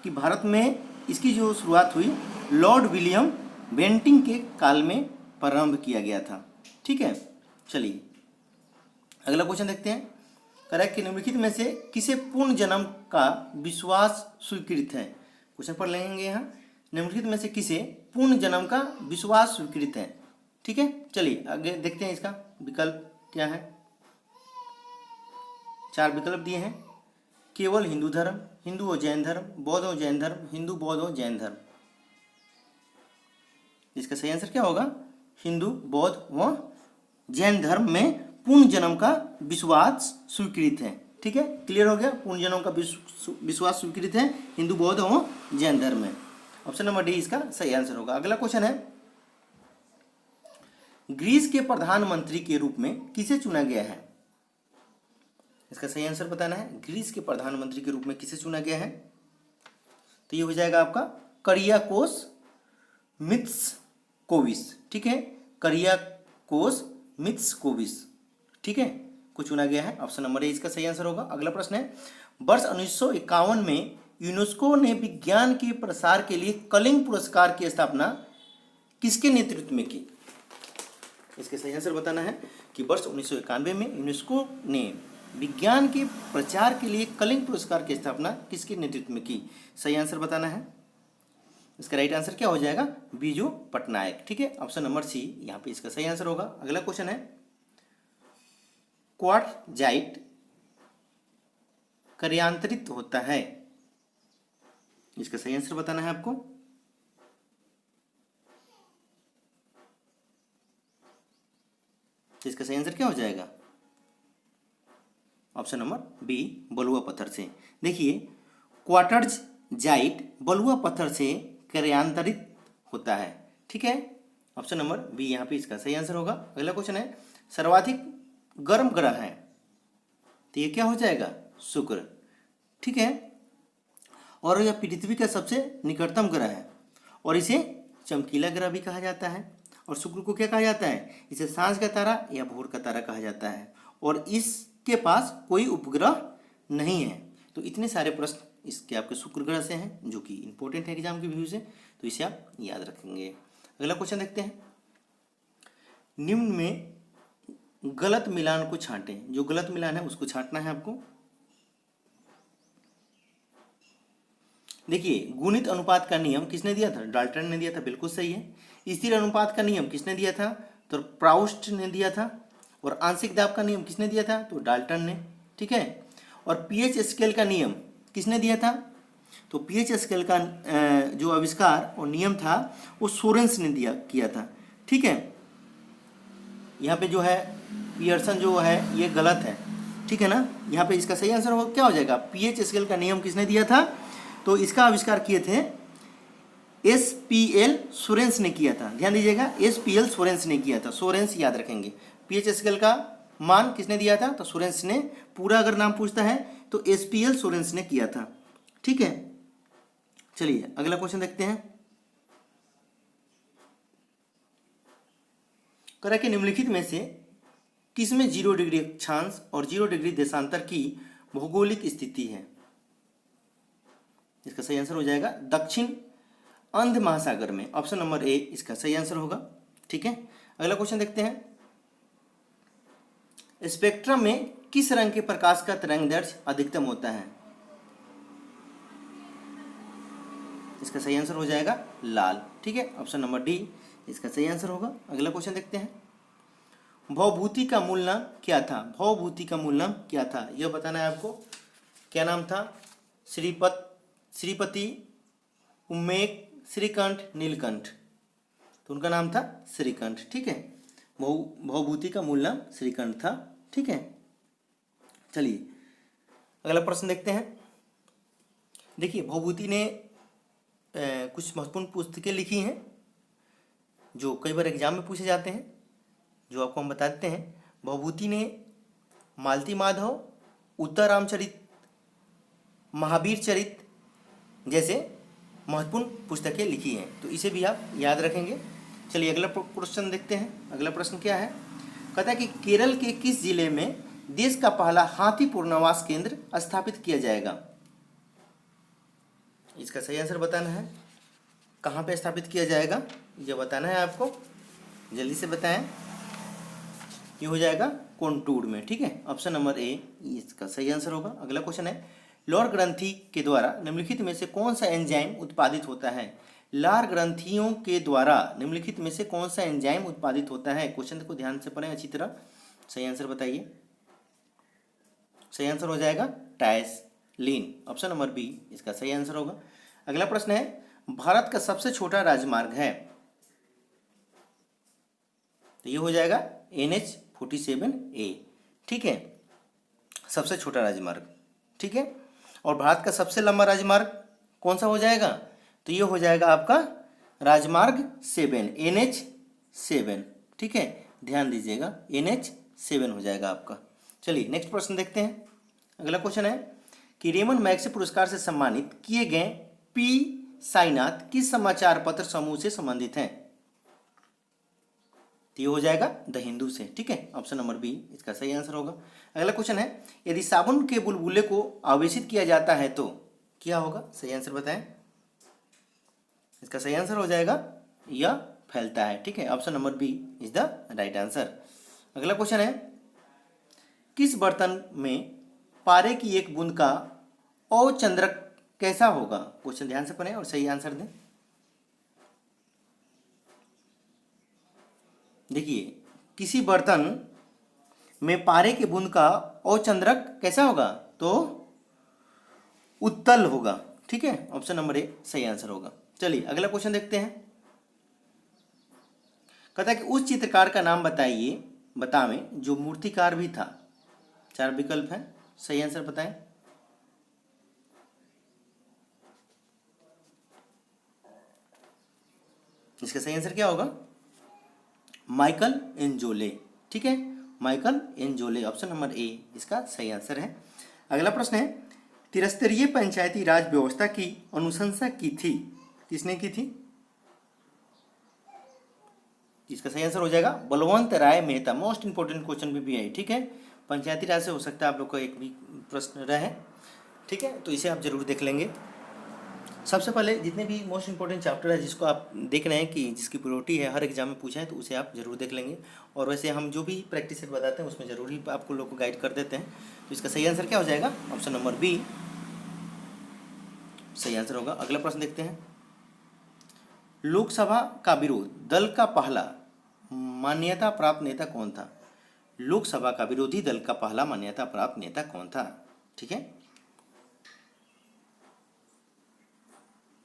कि भारत में इसकी जो शुरुआत हुई लॉर्ड विलियम बेंटिंक के काल में प्रारंभ किया गया था। ठीक है, चलिए अगला क्वेश्चन देखते हैं। करेक्ट कि निम्नलिखित में से किसे पूर्ण जन्म का विश्वास स्वीकृत है? क्वेश्चन पढ़ लेंगे यहाँ। निम्नलिखित में से किसे पूर्ण जन्म का विश्वास स्वीकृत है? ठीक है, चलिए आगे देखते हैं इसका विकल्प क्या है। 4 विकल्प दिए हैं। केवल हिंदू धर्म, हिंदू और जैन धर्म, बौद्ध और जैन धर्म, हिंदू बौद्ध और जैन धर्म। इसका सही आंसर क्या होगा? हिंदू बौद्ध व जैन धर्म में पूर्ण जन्म का विश्वास स्वीकृत है। ठीक है, क्लियर हो गया? पूर्ण जन्म का विश्वास स्वीकृत है हिंदू बौद्ध व जैन धर्म में। ऑप्शन नंबर डी इसका सही आंसर होगा। अगला क्वेश्चन है, ग्रीस के प्रधानमंत्री के रूप में किसे चुना गया है? इसका सही आंसर बताना है। ग्रीस के प्रधानमंत्री के रूप में किसे चुना गया है? तो ये हो जाएगा आपका करियाकोस मित्सकोविस। ठीक है, करियाकोस मित्सकोविस। ठीक है, को चुना गया है। ऑप्शन नंबर ए इसका सही आंसर होगा। अगला प्रश्न है, वर्ष 1951 में यूनेस्को ने विज्ञान के प्रसार के लिए कलिंग पुरस्कार की स्थापना किसके नेतृत्व में की? इसके सही आंसर बताना है कि वर्ष 1991 में यूनेस्को ने विज्ञान के प्रचार के लिए कलिंग पुरस्कार की स्थापना किसके नेतृत्व में की? सही आंसर बताना है। इसका राइट आंसर क्या हो जाएगा? बीजू पटनायक। ठीक है, ऑप्शन नंबर सी यहाँ पे इसका सही आंसर होगा। अगला क्वेश्चन है, क्वार्टजाइट कार्यांतरित होता है? इसका सही आंसर बताना है आपको। इसका सही आंसर क्या हो जाएगा? ऑप्शन नंबर बी, बलुआ पत्थर से। देखिए, क्वार्टजाइट बलुआ पत्थर से कार्यांतरित होता है। ठीक है, ऑप्शन नंबर बी यहाँ पे इसका सही आंसर होगा। अगला क्वेश्चन है, सर्वाधिक गर्म ग्रह है? तो ये क्या हो जाएगा? शुक्र। ठीक है, और यह पृथ्वी का सबसे निकटतम ग्रह है और इसे चमकीला ग्रह भी कहा जाता है। और शुक्र को क्या कहा जाता है? इसे सांझ का तारा या भोर का तारा कहा जाता है और इसके पास कोई उपग्रह नहीं है। तो इतने सारे प्रश्न इसके आपके शुक्र ग्रह से हैं जो कि इंपॉर्टेंट है एग्जाम के व्यू से, तो इसे आप याद रखेंगे। अगला क्वेश्चन देखते हैं, निम्न में गलत मिलान को छांटें। जो गलत मिलान है उसको छांटना है आपको। देखिए, गुणित अनुपात का नियम किसने दिया था? डाल्टन ने दिया था, बिल्कुल सही है। स्थिर अनुपात का नियम किसने दिया था? तो प्राउस्ट ने दिया था। और आंशिक दाब का नियम किसने दिया था? तो डाल्टन ने। ठीक है, और पीएच स्केल का नियम किसने दिया था? तो पीएच स्केल का जो आविष्कार और नियम था वो सोरेंस ने किया था। ठीक है, यहाँ पे जो है पियर्सन जो है ये गलत है। ठीक है ना, यहाँ पे इसका सही आंसर क्या हो जाएगा? पीएच स्केल का नियम किसने दिया था? तो इसका आविष्कार किए थे एसपीएल सोरेंस ने किया था। ध्यान दीजिएगा, एसपीएल सोरेंस ने किया था। सोरेंस याद रखेंगे। पीएच स्केल का मान किसने दिया था? तो सोरेंस ने। पूरा अगर नाम पूछता है तो एसपीएल सोरेंस ने किया था। ठीक है, चलिए अगला क्वेश्चन देखते हैं। करा कि निम्नलिखित में से किसमें 0 डिग्री अक्षांश और 0 डिग्री देशांतर की भौगोलिक स्थिति है? इसका सही आंसर हो जाएगा दक्षिण अंध महासागर में। ऑप्शन नंबर ए इसका सही आंसर होगा। ठीक है, अगला क्वेश्चन देखते हैं, स्पेक्ट्रम में किस रंग के प्रकाश का तरंगदैर्ध्य अधिकतम होता है? इसका सही आंसर हो जाएगा लाल। ठीक है, ऑप्शन नंबर डी इसका सही आंसर होगा। अगला क्वेश्चन देखते हैं, भवभूति का मूल नाम क्या था? भवभूति का मूल नाम क्या था यह बताना है आपको। क्या नाम था? श्रीपति, उम्मेक, श्रीकंठ, नीलकंठ। तो उनका नाम था श्रीकंठ। ठीक है, भवभूति का मूल नाम श्रीकंठ था। ठीक है, चलिए अगला प्रश्न देखते हैं। देखिए, भवभूति ने कुछ महत्वपूर्ण पुस्तकें लिखी हैं जो कई बार एग्जाम में पूछे जाते हैं, जो आपको हम बता देते हैं। भवभूति ने मालती माधव, उत्तर रामचरित, महावीर चरित, जैसे महत्वपूर्ण पुस्तकें लिखी हैं, तो इसे भी आप याद रखेंगे। चलिए अगला क्वेश्चन देखते हैं। अगला प्रश्न क्या है, कहता है कि केरल के किस जिले में देश का पहला हाथी पुनर्वास केंद्र स्थापित किया जाएगा। इसका सही आंसर बताना है। कहाँ पे स्थापित किया जाएगा ये बताना है आपको, जल्दी से बताएं। ये हो जाएगा कोंटूर में, ठीक है। ऑप्शन नंबर ए इसका सही आंसर होगा। अगला क्वेश्चन है, लार ग्रंथि के द्वारा निम्नलिखित में से कौन सा एंजाइम उत्पादित होता है। लार ग्रंथियों के द्वारा निम्नलिखित में से कौन सा एंजाइम उत्पादित होता है। क्वेश्चन को ध्यान से पढ़ें अच्छी तरह, सही आंसर बताइए। सही आंसर हो जाएगा टायसलीन। ऑप्शन नंबर बी इसका सही आंसर होगा। अगला प्रश्न है, भारत का सबसे छोटा राजमार्ग है, तो ये हो जाएगा NH-47A, ठीक है, सबसे छोटा राजमार्ग, ठीक है। और भारत का सबसे लंबा राजमार्ग कौन सा हो जाएगा, तो ये हो जाएगा आपका राजमार्ग 7 NH-7, ठीक है, ध्यान दीजिएगा NH-7 हो जाएगा आपका। चलिए नेक्स्ट प्रश्न देखते हैं। अगला क्वेश्चन है कि रेमन मैग्सेसे पुरस्कार से सम्मानित किए गए पी साईनाथ किस समाचार पत्र समूह से संबंधित हैं। तो ये हो जाएगा द हिंदू से, ठीक है। ऑप्शन नंबर बी इसका सही आंसर होगा। अगला क्वेश्चन है, यदि साबुन के बुलबुले को आवेशित किया जाता है तो क्या होगा। सही आंसर बताएं। इसका सही आंसर हो जाएगा यह फैलता है, ठीक है। Option number B is the right answer. अगला क्वेश्चन है, किस बर्तन में पारे की एक बूंद का अचंद्रक कैसा होगा। क्वेश्चन ध्यान से पढ़ें और सही आंसर दें। देखिए, किसी बर्तन में पारे के बूंद का अचंद्रक कैसा होगा, तो उत्तल होगा, ठीक है। ऑप्शन नंबर ए सही आंसर होगा। चलिए अगला क्वेश्चन देखते हैं। कहता है कि उस चित्रकार का नाम बताइए, बतावें जो मूर्तिकार भी था। 4 विकल्प हैं, सही आंसर बताएं। इसका सही आंसर क्या होगा, माइकल एंजोले, ठीक है, माइकल एंजोले। ऑप्शन नंबर ए इसका सही आंसर है। अगला प्रश्न है, त्रिस्तरीय पंचायती राज व्यवस्था की अनुशंसा की थी, किसने की थी। इसका सही आंसर हो जाएगा बलवंत राय मेहता। मोस्ट इंपोर्टेंट क्वेश्चन भी है, ठीक है। पंचायती राज से हो सकता है आप लोग का एक भी प्रश्न रहे, ठीक है, तो इसे आप जरूर देख लेंगे। सबसे पहले जितने भी मोस्ट इंपोर्टेंट चैप्टर है जिसको आप देख रहे हैं कि जिसकी प्रायोरिटी है, हर एग्जाम में पूछा है, तो उसे आप जरूर देख लेंगे। और वैसे हम जो भी प्रैक्टिस सेट बताते हैं उसमें जरूर ही आपको लोग को गाइड कर देते हैं। तो इसका सही आंसर क्या हो जाएगा, ऑप्शन नंबर बी सही आंसर होगा। अगला प्रश्न देखते हैं, लोकसभा का विरोध दल का पहला मान्यता प्राप्त नेता कौन था। लोकसभा का विरोधी दल का पहला मान्यता प्राप्त नेता कौन था, ठीक है।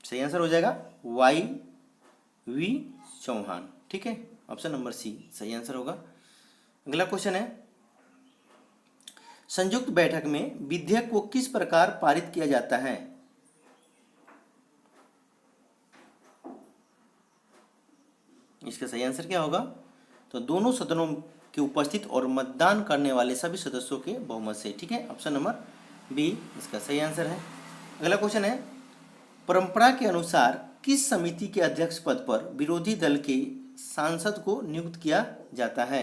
सही आंसर हो जाएगा YV चौहान, ठीक है। ऑप्शन नंबर सी सही आंसर होगा। अगला क्वेश्चन है, संयुक्त बैठक में विधेयक को किस प्रकार पारित किया जाता है। इसका सही आंसर क्या होगा, तो दोनों सदनों के उपस्थित और मतदान करने वाले सभी सदस्यों के बहुमत से, ठीक है। ऑप्शन नंबर बी इसका सही आंसर है। अगला क्वेश्चन है, परंपरा के अनुसार किस समिति के अध्यक्ष पद पर विरोधी दल के सांसद को नियुक्त किया जाता है।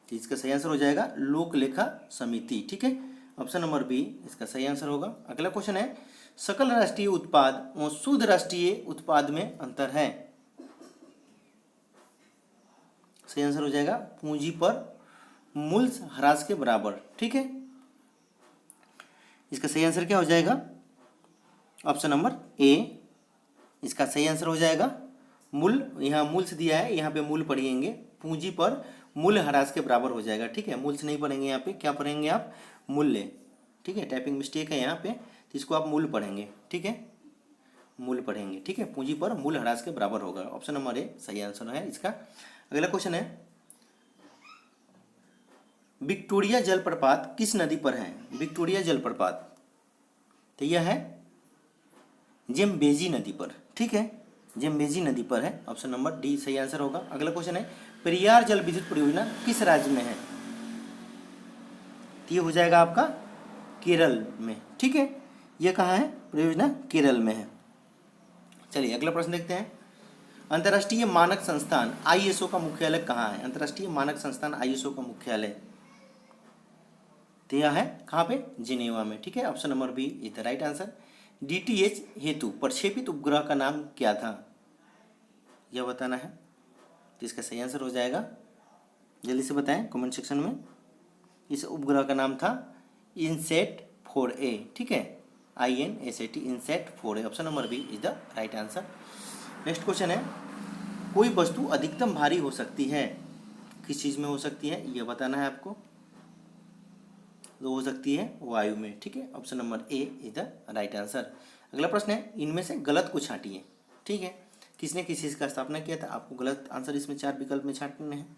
इसका सही आंसर हो जाएगा लोक लेखा समिति, ठीक है। ऑप्शन नंबर बी इसका सही आंसर होगा। अगला क्वेश्चन है, सकल राष्ट्रीय उत्पाद और शुद्ध राष्ट्रीय उत्पाद में अंतर है। सही आंसर हो जाएगा पूंजी पर मूल्य ह्रास के बराबर, ठीक है। इसका सही आंसर क्या हो जाएगा, ऑप्शन नंबर ए इसका सही आंसर हो जाएगा मूल्य। यहाँ मूल्य से दिया है, यहाँ पे मूल्य पढ़ेंगे, पूंजी पर मूल्य ह्रास के बराबर हो जाएगा, ठीक है। मूल्य से नहीं पढ़ेंगे, यहाँ पे क्या पढ़ेंगे आप, मूल्य, ठीक है। टाइपिंग मिस्टेक है यहाँ पे, तो इसको आप मूल्य पढ़ेंगे, ठीक है, मूल्य पढ़ेंगे, ठीक है। पूंजी पर मूल्य ह्रास के बराबर होगा। ऑप्शन नंबर ए सही आंसर है इसका। अगला क्वेश्चन है, विक्टोरिया जलप्रपात किस नदी पर है। विक्टोरिया जलप्रपात, तो यह है जेम्बेजी नदी पर, ठीक है, जेम्बेजी नदी पर है। ऑप्शन नंबर डी सही आंसर होगा। अगला क्वेश्चन है, पेरियार जल विद्युत परियोजना किस राज्य में है। तो ये हो जाएगा आपका केरल में, ठीक है। ये कहाँ है? परियोजना केरल में है। चलिए अगला प्रश्न देखते हैं। अंतर्राष्ट्रीय मानक संस्थान आईएसओ का मुख्यालय कहाँ है? अंतर्राष्ट्रीय मानक संस्थान आईएसओ का मुख्यालय तो यह है कहाँ पे? जिनेवा में, ठीक है। Option number B is the right answer. DTH हेतु प्रक्षेपित उपग्रह का नाम क्या था? यह बताना है, तो इसका सही आंसर हो जाएगा, जल्दी से बताएं कमेंट सेक्शन में। इस उपग्रह का नाम था इनसेट 4A, ठीक है, INSAT INSAT 4A। Option number B is the right answer. Next question है, कोई वस्तु अधिकतम भारी हो सकती है, किस चीज़ में हो सकती है यह बताना है आपको। तो हो सकती है वायु में, ठीक है। Option number A is the right answer. अगला प्रश्न है, इनमें से गलत को छांटिए, ठीक है। किसने किस चीज़ का स्थापना किया था? आपको गलत आंसर इसमें 4 विकल्प में छांटने हैं।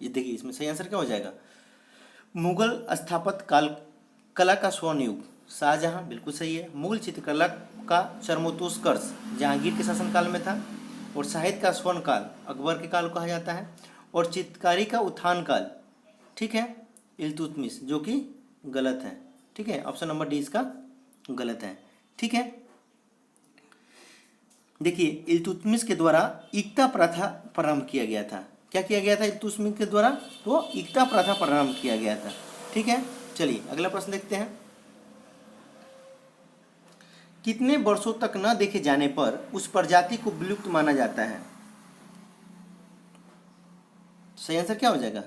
ये देखिए इसमें सही आंसर क्या हो जाएगा? मुगल स्थापत्य काल कला का स्वर्ण युग शाहजहां, बिल्कुल सही है। मुगल चित्रकला का चरमोत्कर्ष जहांगीर के शासनकाल में था। और साहित्य का स्वर्ण काल अकबर के काल को कहा जाता है। और चित्रकारी का उत्थान काल, ठीक है, इल्तुतमिश, जो कि गलत है, ठीक है। ऑप्शन नंबर डी इसका गलत है, ठीक है। देखिए इल्तुतमिश के द्वारा इक्ता प्रथा प्रारंभ किया गया था। क्या किया गया था इल्तुतमिश के द्वारा? तो इक्ता प्रथा प्रारंभ किया गया था, ठीक है। चलिए अगला प्रश्न देखते हैं। कितने वर्षों तक न देखे जाने पर उस प्रजाति को विलुप्त माना जाता है? सही आंसर क्या हो जाएगा?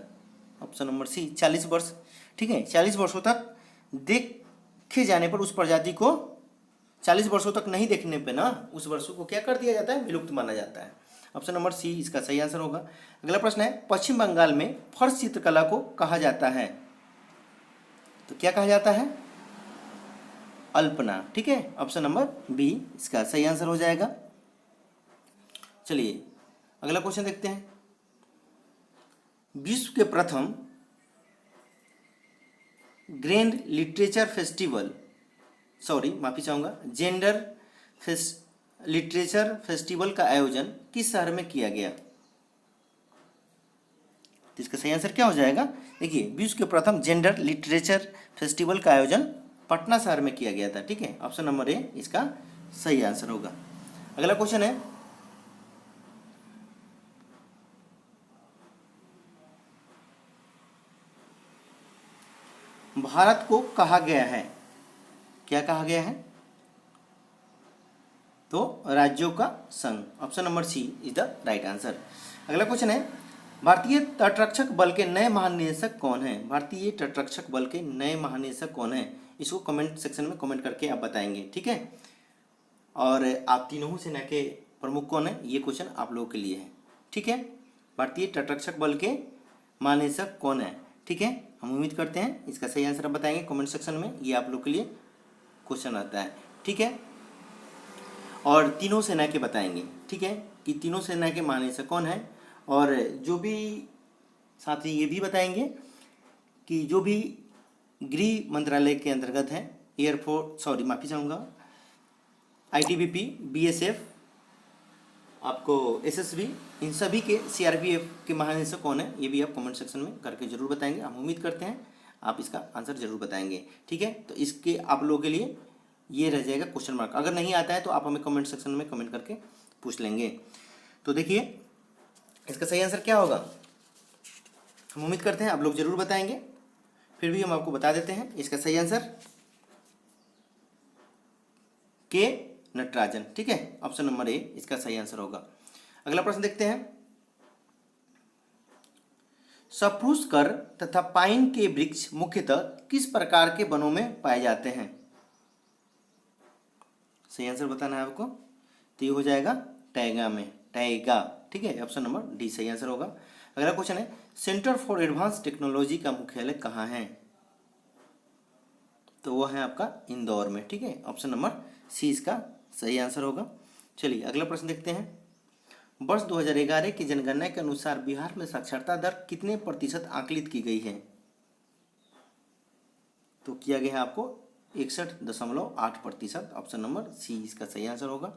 ऑप्शन नंबर सी 40 वर्ष, ठीक है। 40 वर्षों तक देखे जाने पर उस प्रजाति को, 40 वर्षों तक नहीं देखने पे ना उस वर्षों को क्या कर दिया जाता है? विलुप्त माना जाता है। ऑप्शन नंबर सी इसका सही आंसर होगा। अगला प्रश्न है, पश्चिम बंगाल में फर्श चित्रकला को कहा जाता है, तो क्या कहा जाता है? अल्पना, ठीक है। ऑप्शन नंबर बी इसका सही आंसर हो जाएगा। चलिए अगला क्वेश्चन देखते हैं। विश्व के प्रथम ग्रैंड लिटरेचर फेस्टिवल, सॉरी माफी चाहूँगा, जेंडर लिटरेचर फेस्टिवल का आयोजन किस शहर में किया गया? तो इसका सही आंसर क्या हो जाएगा? देखिए विश्व के प्रथम जेंडर लिटरेचर फेस्टिवल का आयोजन पटना शहर में किया गया था, ठीक है। ऑप्शन नंबर ए इसका सही आंसर होगा। अगला क्वेश्चन है, भारत को कहा गया है, क्या कहा गया है? तो राज्यों का संघ। Option number C is the right answer. अगला क्वेश्चन है, भारतीय तटरक्षक बल के नए महानिदेशक कौन हैं? भारतीय तटरक्षक बल के नए महानिदेशक कौन हैं? इसको कमेंट सेक्शन में कमेंट करके आप बताएंगे, ठीक है। और आप तीनों सेना के प्रमुख कौन है, ये क्वेश्चन आप लोगों के लिए है, ठीक है। भारतीय तटरक्षक बल के महानिदेशक कौन है, ठीक है। हम उम्मीद करते हैं इसका सही आंसर आप बताएंगे कमेंट सेक्शन में, ये आप लोग के लिए क्वेश्चन आता है, ठीक है। और तीनों सेना के बताएंगे, ठीक है, कि तीनों सेना के महानिदेशक कौन है। और जो भी साथ ही ये भी बताएंगे कि जो भी गृह मंत्रालय के अंतर्गत है, एयरफोर्स, सॉरी माफी चाहूँगा, ITBP, BSF, आपको SSB, इन सभी के CRPF के महानिदेशक कौन है, ये भी आप कमेंट सेक्शन में करके जरूर बताएंगे। हम उम्मीद करते हैं आप इसका आंसर जरूर बताएंगे, ठीक है। तो इसके आप लोगों के लिए ये रह जाएगा क्वेश्चन मार्क। अगर नहीं आता है तो आप हमें कमेंट सेक्शन में कमेंट करके पूछ लेंगे। तो देखिए इसका सही आंसर क्या होगा, हम उम्मीद करते हैं आप लोग जरूर बताएंगे, फिर भी हम आपको बता देते हैं इसका सही आंसर के नटराजन, ठीक है। ऑप्शन नंबर ए इसका सही आंसर होगा। अगला प्रश्न देखते हैं, सप्रूस कर तथा पाइन के वृक्ष मुख्यतः किस प्रकार के वनों में पाए जाते हैं? सही आंसर बताना है आपको, तो ये हो जाएगा टैगा में, टैगा, ठीक है। ऑप्शन नंबर डी सही आंसर होगा। अगला क्वेश्चन है, सेंटर फॉर एडवांस टेक्नोलॉजी का मुख्यालय कहाँ है? तो वो है आपका इंदौर में, ठीक है। ऑप्शन नंबर सी इसका सही आंसर होगा। चलिए अगला प्रश्न देखते हैं, वर्ष 2011 की जनगणना के अनुसार बिहार में साक्षरता दर कितने प्रतिशत आकलित की गई है? तो किया गया है आपको 61.8%। ऑप्शन नंबर सी इसका सही आंसर होगा।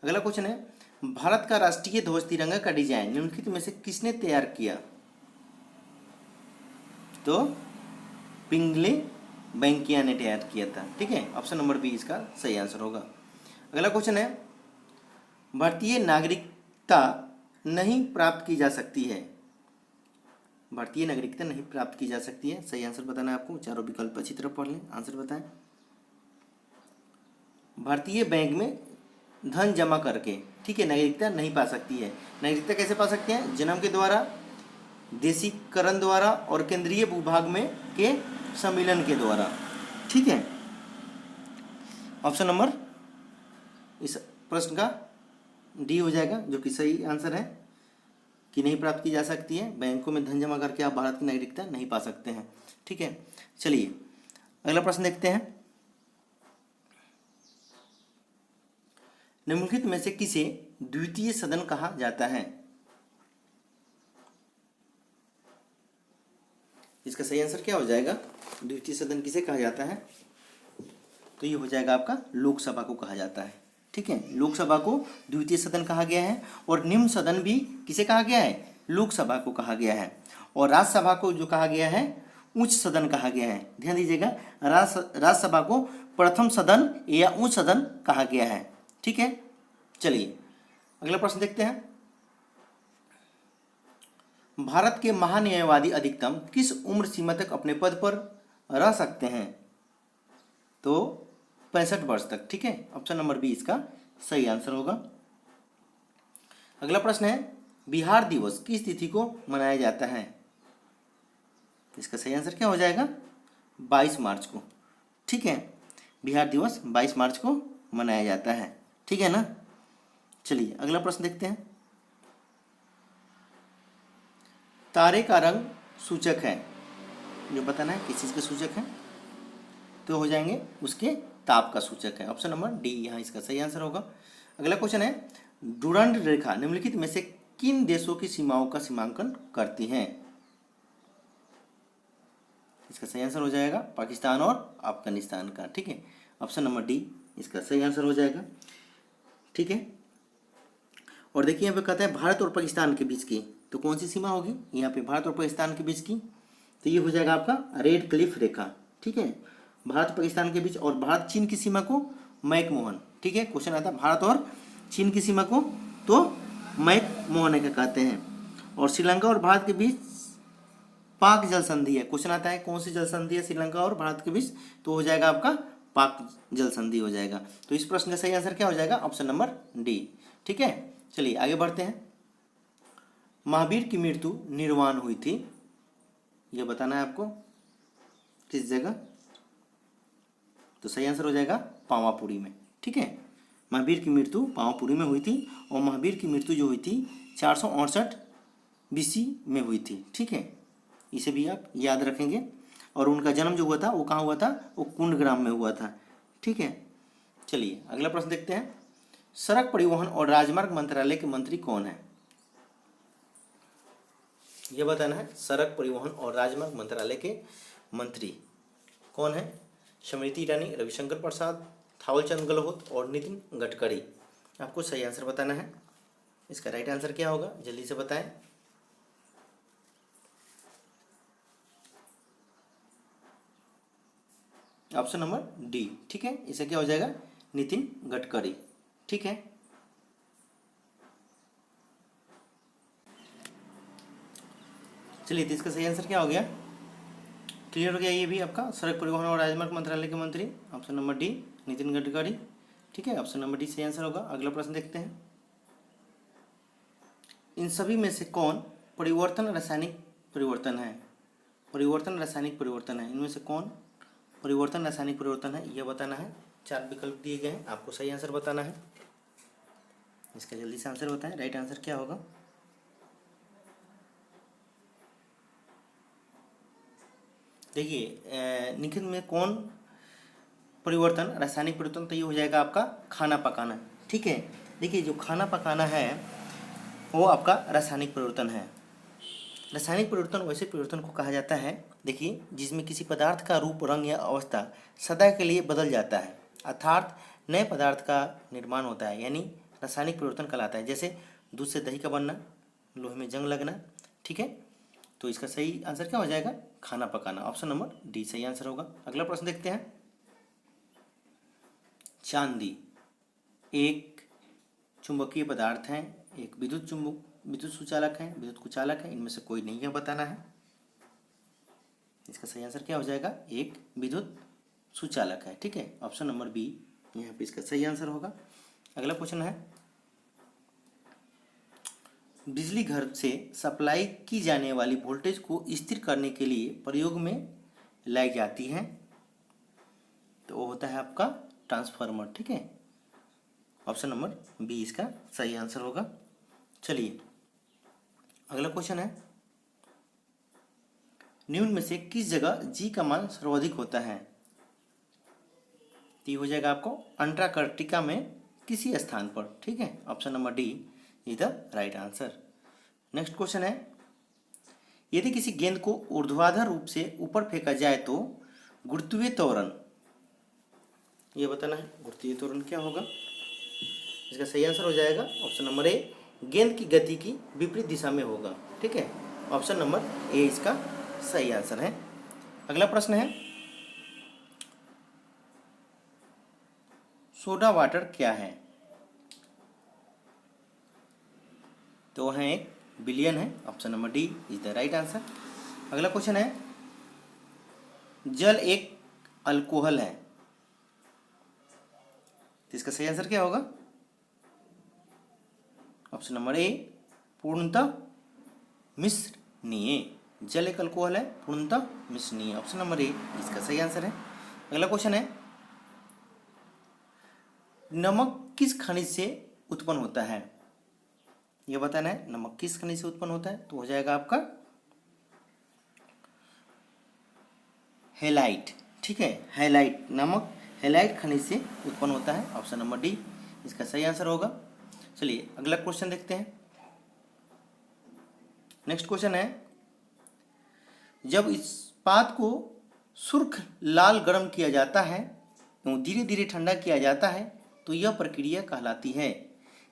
अगला क्वेश्चन है, भारत का राष्ट्रीय ध्वज तिरंगा का डिजाइन निम्नलिखित में से किसने तैयार किया? तो पिंगले वेंकैया ने तैयार किया था। ठीक है, ऑप्शन नंबर बी इसका सही आंसर होगा। अगला क्वेश्चन है, भारतीय नागरिकता नहीं प्राप्त की जा सकती है। भारतीय नागरिकता नहीं प्राप्त की जा सकती है, सही आंसर बताना है आपको। चारों विकल्प अच्छी तरह पढ़ लें, आंसर बताएं। भारतीय बैंक में धन जमा करके, ठीक है, नागरिकता नहीं पा सकती है। नागरिकता कैसे पा सकते हैं? जन्म के द्वारा, देशीकरण द्वारा और केंद्रीय भूभाग में के सम्मिलन के द्वारा। ठीक है, ऑप्शन नंबर इस प्रश्न का डी हो जाएगा, जो कि सही आंसर है कि नहीं प्राप्त की जा सकती है। बैंकों में धन जमा करके आप भारत की नागरिकता नहीं पा सकते हैं। ठीक है, चलिए अगला प्रश्न देखते हैं। निम्नलिखित में से किसे द्वितीय सदन कहा जाता है? इसका सही आंसर क्या हो जाएगा? द्वितीय सदन किसे कहा जाता है? तो ये हो जाएगा आपका लोकसभा को कहा जाता है। ठीक है, लोकसभा को द्वितीय सदन कहा गया है। और निम्न सदन भी किसे कहा गया है? लोकसभा को कहा गया है। और राज्यसभा को जो कहा गया है, उच्च सदन कहा गया है। ध्यान दीजिएगा, राज्यसभा को प्रथम सदन या उच्च सदन कहा गया है। ठीक है, चलिए अगला प्रश्न देखते हैं। भारत के महान्यायवादी अधिकतम किस उम्र सीमा तक अपने पद पर रह सकते हैं? तो 65 वर्ष तक। ठीक है, ऑप्शन नंबर बी इसका सही आंसर होगा। अगला प्रश्न है, बिहार दिवस किस तिथि को मनाया जाता है? इसका सही आंसर क्या हो जाएगा? 22 मार्च को। ठीक है, बिहार दिवस 22 मार्च को मनाया जाता है। ठीक है ना। चलिए अगला प्रश्न देखते हैं। तारे का रंग सूचक है, जो बताना है किस चीज़ का सूचक है? तो हो जाएंगे उसके ताप का सूचक है। ऑप्शन नंबर डी यहाँ इसका सही आंसर होगा। अगला क्वेश्चन है, डुरंड रेखा निम्नलिखित में से किन देशों की सीमाओं का सीमांकन करती हैं? इसका सही आंसर हो जाएगा पाकिस्तान और अफगानिस्तान का। ठीक है, ऑप्शन नंबर डी इसका सही आंसर हो जाएगा। ठीक है, और देखिए यहाँ पे कहता है भारत और पाकिस्तान के बीच की, तो कौन सी सीमा होगी यहाँ पे? भारत और पाकिस्तान के बीच की, तो ये हो जाएगा आपका रेड क्लिफ रेखा। ठीक है, भारत पाकिस्तान के बीच। और भारत चीन की सीमा को मैकमोहन। ठीक है, क्वेश्चन आता है भारत और चीन की सीमा को तो मैकमोहन का कहते हैं। और श्रीलंका और भारत के बीच पाक जल संधि है। क्वेश्चन आता है कौन सी जल संधि है श्रीलंका और भारत के बीच? तो हो जाएगा आपका पाक जल संधि हो जाएगा। तो इस प्रश्न का सही आंसर क्या हो जाएगा? Option number D. ठीक है, चलिए आगे बढ़ते हैं। महावीर की मृत्यु निर्वाण हुई थी, यह बताना है आपको किस जगह? तो सही आंसर हो जाएगा पावापुरी में। ठीक है, महावीर की मृत्यु पावापुरी में हुई थी। और महावीर की मृत्यु जो हुई थी 468 BC में हुई थी। ठीक है, इसे भी आप याद रखेंगे। और उनका जन्म जो हुआ था वो कहाँ हुआ था? वो कुंडग्राम में हुआ था। ठीक है, चलिए अगला प्रश्न देखते हैं। सड़क परिवहन और राजमार्ग मंत्रालय के मंत्री कौन है? यह बताना है, सड़क परिवहन और राजमार्ग मंत्रालय के मंत्री कौन है? स्मृति ईरानी, रविशंकर प्रसाद, थावरचंद गहलोत और नितिन गडकरी। आपको सही आंसर बताना है। इसका राइट आंसर क्या होगा जल्दी से बताएं। Option number D. ठीक है, इसे क्या हो जाएगा? नितिन गडकरी। ठीक है, चलिए तो इसका सही आंसर क्या हो गया? क्लियर हो गया ये भी आपका, सड़क परिवहन और राजमार्ग मंत्रालय के मंत्री। Option number D Nitin Gadkari. ठीक है, ऑप्शन नंबर डी सही आंसर होगा। अगला प्रश्न देखते हैं। इन सभी में से कौन परिवर्तन रासायनिक परिवर्तन है? परिवर्तन रासायनिक परिवर्तन है, इनमें से कौन परिवर्तन रासायनिक परिवर्तन है? यह बताना है। 4 विकल्प दिए गए हैं, आपको सही आंसर बताना है। इसका जल्दी से आंसर बताएं, राइट आंसर क्या होगा? देखिए निखिल में कौन परिवर्तन रासायनिक परिवर्तन? तो ये हो जाएगा आपका खाना पकाना। ठीक है, देखिए जो खाना पकाना है वो आपका रासायनिक परिवर्तन है। रासायनिक परिवर्तन वैसे परिवर्तन को कहा जाता है, देखिए, जिसमें किसी पदार्थ का रूप, रंग या अवस्था सदा के लिए बदल जाता है, अर्थात नए पदार्थ का निर्माण होता है। यानी रासायनिक परिवर्तन कहलाता है। जैसे दूध से दही का बनना, लोहे में जंग लगना, ठीक है। तो इसका सही आंसर क्या हो जाएगा? खाना पकाना। ऑप्शन नंबर डी सही आंसर होगा। अगला प्रश्न देखते हैं। चांदी एक चुंबकीय पदार्थ है, एक विद्युत सुचालक है, विद्युत कुचालक है, इनमें से कोई नहीं है, बताना है। इसका सही आंसर क्या हो जाएगा? एक विद्युत सुचालक है, ठीक है। ऑप्शन नंबर बी यहाँ पे इसका सही आंसर होगा। अगला क्वेश्चन है, बिजली घर से सप्लाई की जाने वाली वोल्टेज को स्थिर करने के लिए प्रयोग में लाई जाती है, तो वो होता है आपका ट्रांसफार्मर, ठीक है। ऑप्शन नंबर बी इसका सही आंसर होगा। चलिए अगला क्वेश्चन है, निम्न में से किस जगह जी का मान सर्वाधिक होता है? तो ये हो जाएगा आपको अंटार्कटिका में किसी स्थान पर, ठीक है। Option number D is the right answer. Next question है, यदि किसी गेंद को ऊर्ध्वाधर रूप से ऊपर फेंका जाए तो गुरुत्वीय त्वरण, ये बताना है गुरुत्वीय त्वरण क्या होगा। इसका सही आंसर हो जाएगा ऑप्शन नंबर ए, गेंद की गति की विपरीत दिशा में होगा, ठीक है। ऑप्शन नंबर ए इसका सही आंसर है। अगला प्रश्न है, सोडा वाटर क्या है? तो वह एक बिलियन है। Option number D is the right answer. अगला क्वेश्चन है, जल एक अल्कोहल है, तो इसका सही आंसर क्या होगा? ऑप्शन नंबर ए, पूर्णतः मिश्रणीय। जल एक अल्कोहल है, पूर्णतः मिश्रणीय। ऑप्शन नंबर ए इसका सही आंसर है। अगला क्वेश्चन है, नमक किस खनिज से उत्पन्न होता है? यह बताना है नमक किस खनिज से उत्पन्न होता है, तो हो जाएगा आपका हेलाइट, ठीक है। हेलाइट, नमक हेलाइट खनिज से उत्पन्न होता है। ऑप्शन नंबर डी इसका सही आंसर होगा। चलिए अगला क्वेश्चन देखते हैं। नेक्स्ट क्वेश्चन है, जब इस्पात को सुर्ख लाल गर्म किया जाता है एवं धीरे धीरे ठंडा किया जाता है तो यह प्रक्रिया कहलाती है।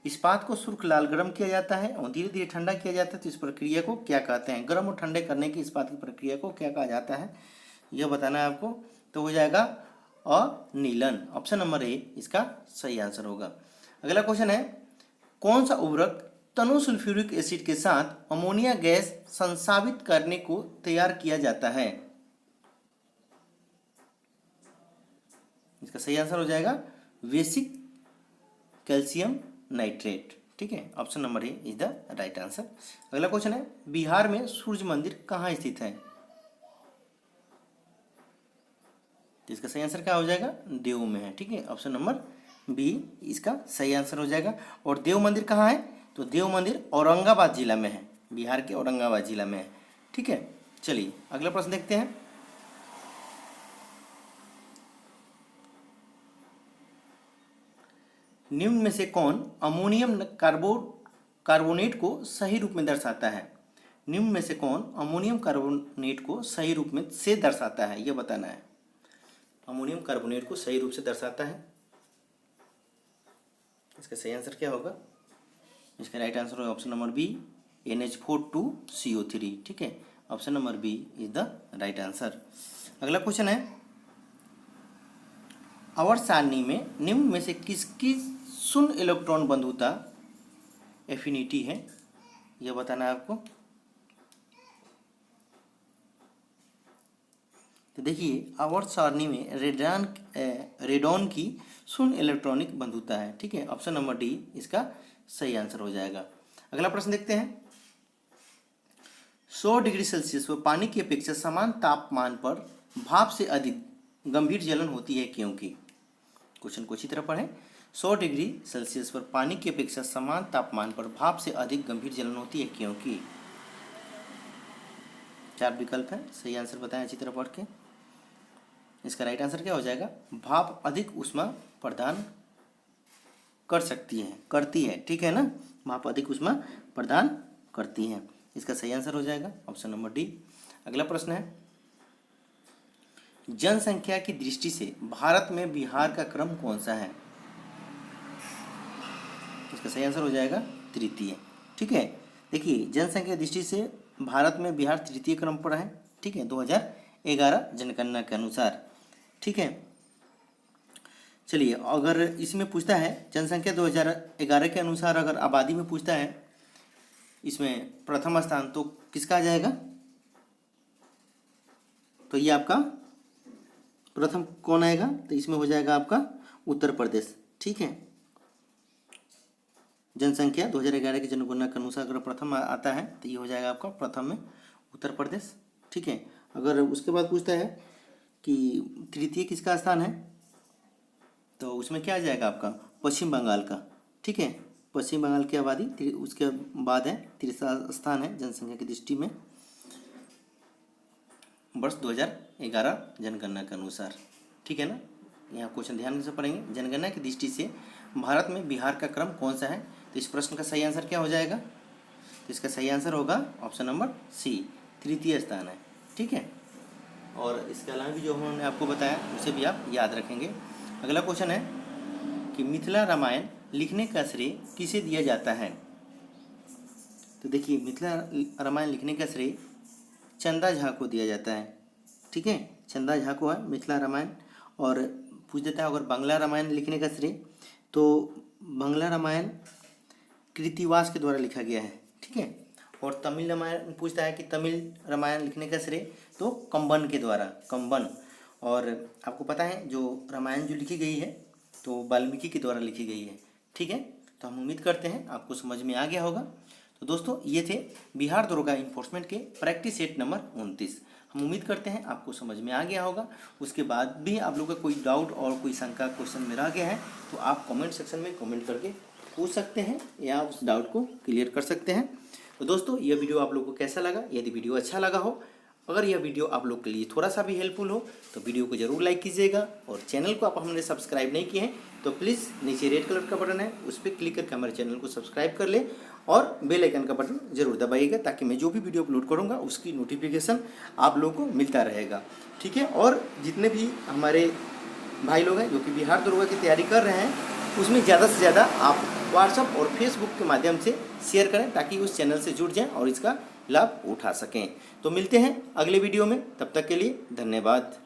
इस्पात को सुर्ख लाल गर्म किया जाता है और धीरे धीरे ठंडा किया जाता है तो इस प्रक्रिया को क्या कहते हैं? गर्म और ठंडे करने की इस्पात की प्रक्रिया को क्या कहा जाता है, यह बताना है आपको। तो हो जाएगा अनिलन। ऑप्शन नंबर ए इसका सही आंसर होगा। अगला क्वेश्चन है, कौन सा उर्वरक तनु सल्फ्यूरिक एसिड के साथ अमोनिया गैस संसाधित करने को तैयार किया जाता है? इसका सही आंसर हो जाएगा बेसिक कैल्शियम नाइट्रेट, ठीक है। Option number A is the right answer. अगला क्वेश्चन है, बिहार में सूर्य मंदिर कहाँ स्थित है? तो इसका सही आंसर क्या हो जाएगा? देव में है, ठीक है। ऑप्शन नंबर बी इसका सही आंसर हो जाएगा। और देव मंदिर कहाँ है? तो देव मंदिर औरंगाबाद जिला में है, बिहार के औरंगाबाद जिला में है, ठीक है। चलिए अगला प्रश्न देखते हैं। निम्न में से कौन अमोनियम कार्बोनेट को सही रूप में दर्शाता है? निम्न में से कौन अमोनियम कार्बोनेट को सही रूप में से दर्शाता है, यह बताना है। अमोनियम कार्बोनेट को सही रूप से दर्शाता है, इसका सही आंसर क्या होगा? इसका राइट आंसर होगा option number B, NH4 2CO3, ठीक है। Option number B is the right answer. अगला क्वेश्चन है, आवर्त सारणी में निम्न में से किसकी शून्य इलेक्ट्रॉन बंधुता एफिनिटी है, यह बताना है आपको। तो देखिए आवर्त सारणी में रेडॉन की शून्य इलेक्ट्रॉनिक बंधुता है, ठीक है। ऑप्शन नंबर डी इसका सही आंसर हो जाएगा। अगला प्रश्न देखते हैं, 100 डिग्री सेल्सियस पर पानी की अपेक्षा समान तापमान पर भाप से अधिक गंभीर जलन होती है क्योंकि? क्वेश्चन को अच्छी तरह पढ़ें। 100 डिग्री सेल्सियस पर पानी की अपेक्षा समान तापमान पर भाप से अधिक गंभीर जलन होती है क्योंकि? 4 विकल्प है, सही आंसर बताएं अच्छी तरह पढ़ के। इसका राइट आंसर क्या हो जाएगा? भाप अधिक ऊष्मा प्रदान करती है, ठीक है ना। भाप अधिक ऊष्मा प्रदान करती है, इसका सही आंसर हो जाएगा ऑप्शन नंबर डी। अगला प्रश्न है, जनसंख्या की दृष्टि से भारत में बिहार का क्रम कौन सा है? इसका सही आंसर हो जाएगा तृतीय। ठीक है, देखिए जनसंख्या की दृष्टि से भारत में बिहार तृतीय क्रम पर है। ठीक है, 2011 जनगणना के अनुसार। ठीक है, चलिए अगर इसमें पूछता है जनसंख्या 2011 के अनुसार, अगर आबादी में पूछता है इसमें प्रथम स्थान, तो किसका आ जाएगा? तो ये आपका प्रथम कौन आएगा? तो इसमें हो जाएगा आपका उत्तर प्रदेश। ठीक है, जनसंख्या 2011 की जनगणना के अनुसार अगर प्रथम आता है तो ये हो जाएगा आपका प्रथम में उत्तर प्रदेश। ठीक है, अगर उसके बाद पूछता है कि तृतीय किसका स्थान है, तो उसमें क्या आ जाएगा आपका? पश्चिम बंगाल का। ठीक है, पश्चिम बंगाल की आबादी उसके बाद है, तीसरा स्थान है जनसंख्या की दृष्टि में वर्ष 2011 जनगणना के अनुसार। ठीक है ना, यहाँ क्वेश्चन ध्यान से पढ़ेंगे। जनगणना की दृष्टि से भारत में बिहार का क्रम कौन सा है? तो इस प्रश्न का सही आंसर क्या हो जाएगा? तो इसका सही आंसर होगा ऑप्शन नंबर सी, तृतीय स्थान है। ठीक है, और इसके अलावा भी जो उन्होंने आपको बताया उसे भी आप याद रखेंगे। अगला क्वेश्चन है कि मिथिला रामायण लिखने का श्रेय किसे दिया जाता है? तो देखिए मिथिला रामायण लिखने का श्रेय चंदा झा को दिया जाता है। ठीक है, चंदा झा को है मिथिला रामायण। और पूछ देता है अगर बांग्ला रामायण लिखने का श्रेय, तो बांग्ला रामायण कृतिवास के द्वारा लिखा गया है। ठीक है, और तमिल रामायण पूछता है कि तमिल रामायण लिखने का श्रेय, तो कंबन के द्वारा, कंबन। और आपको पता है जो रामायण जो लिखी गई है तो वाल्मीकि के द्वारा लिखी गई है। ठीक है, तो हम उम्मीद करते हैं आपको समझ में आ गया होगा। तो दोस्तों ये थे बिहार दरोगा इन्फोर्समेंट के प्रैक्टिस सेट नंबर 29। हम उम्मीद करते हैं आपको समझ में आ गया होगा। उसके बाद भी आप लोगों का कोई डाउट और कोई शंका क्वेश्चन में रह गया है तो आप कमेंट सेक्शन में कमेंट करके पूछ सकते हैं या उस डाउट को क्लियर कर सकते हैं। तो दोस्तों यह वीडियो आप लोगों को कैसा लगा? यदि वीडियो अच्छा लगा हो, अगर यह वीडियो आप लोग के लिए थोड़ा सा भी हेल्पफुल हो तो वीडियो को जरूर लाइक कीजिएगा। और चैनल को आप हमने सब्सक्राइब नहीं किए हैं तो प्लीज़ नीचे रेड कलर का बटन है उस पर क्लिक करके हमारे चैनल को सब्सक्राइब कर ले और बेल आइकन का बटन जरूर दबाइएगा, ताकि मैं जो भी वीडियो अपलोड करूँगा उसकी नोटिफिकेशन आप लोगों को मिलता रहेगा। ठीक है, और जितने भी हमारे भाई लोग हैं जो कि बिहार दरोगा की तैयारी कर रहे हैं उसमें ज़्यादा से ज़्यादा आप व्हाट्सएप और फेसबुक के माध्यम से शेयर करें, ताकि उस चैनल से जुड़ जाएं और इसका लाभ उठा सकें। तो मिलते हैं अगले वीडियो में, तब तक के लिए धन्यवाद।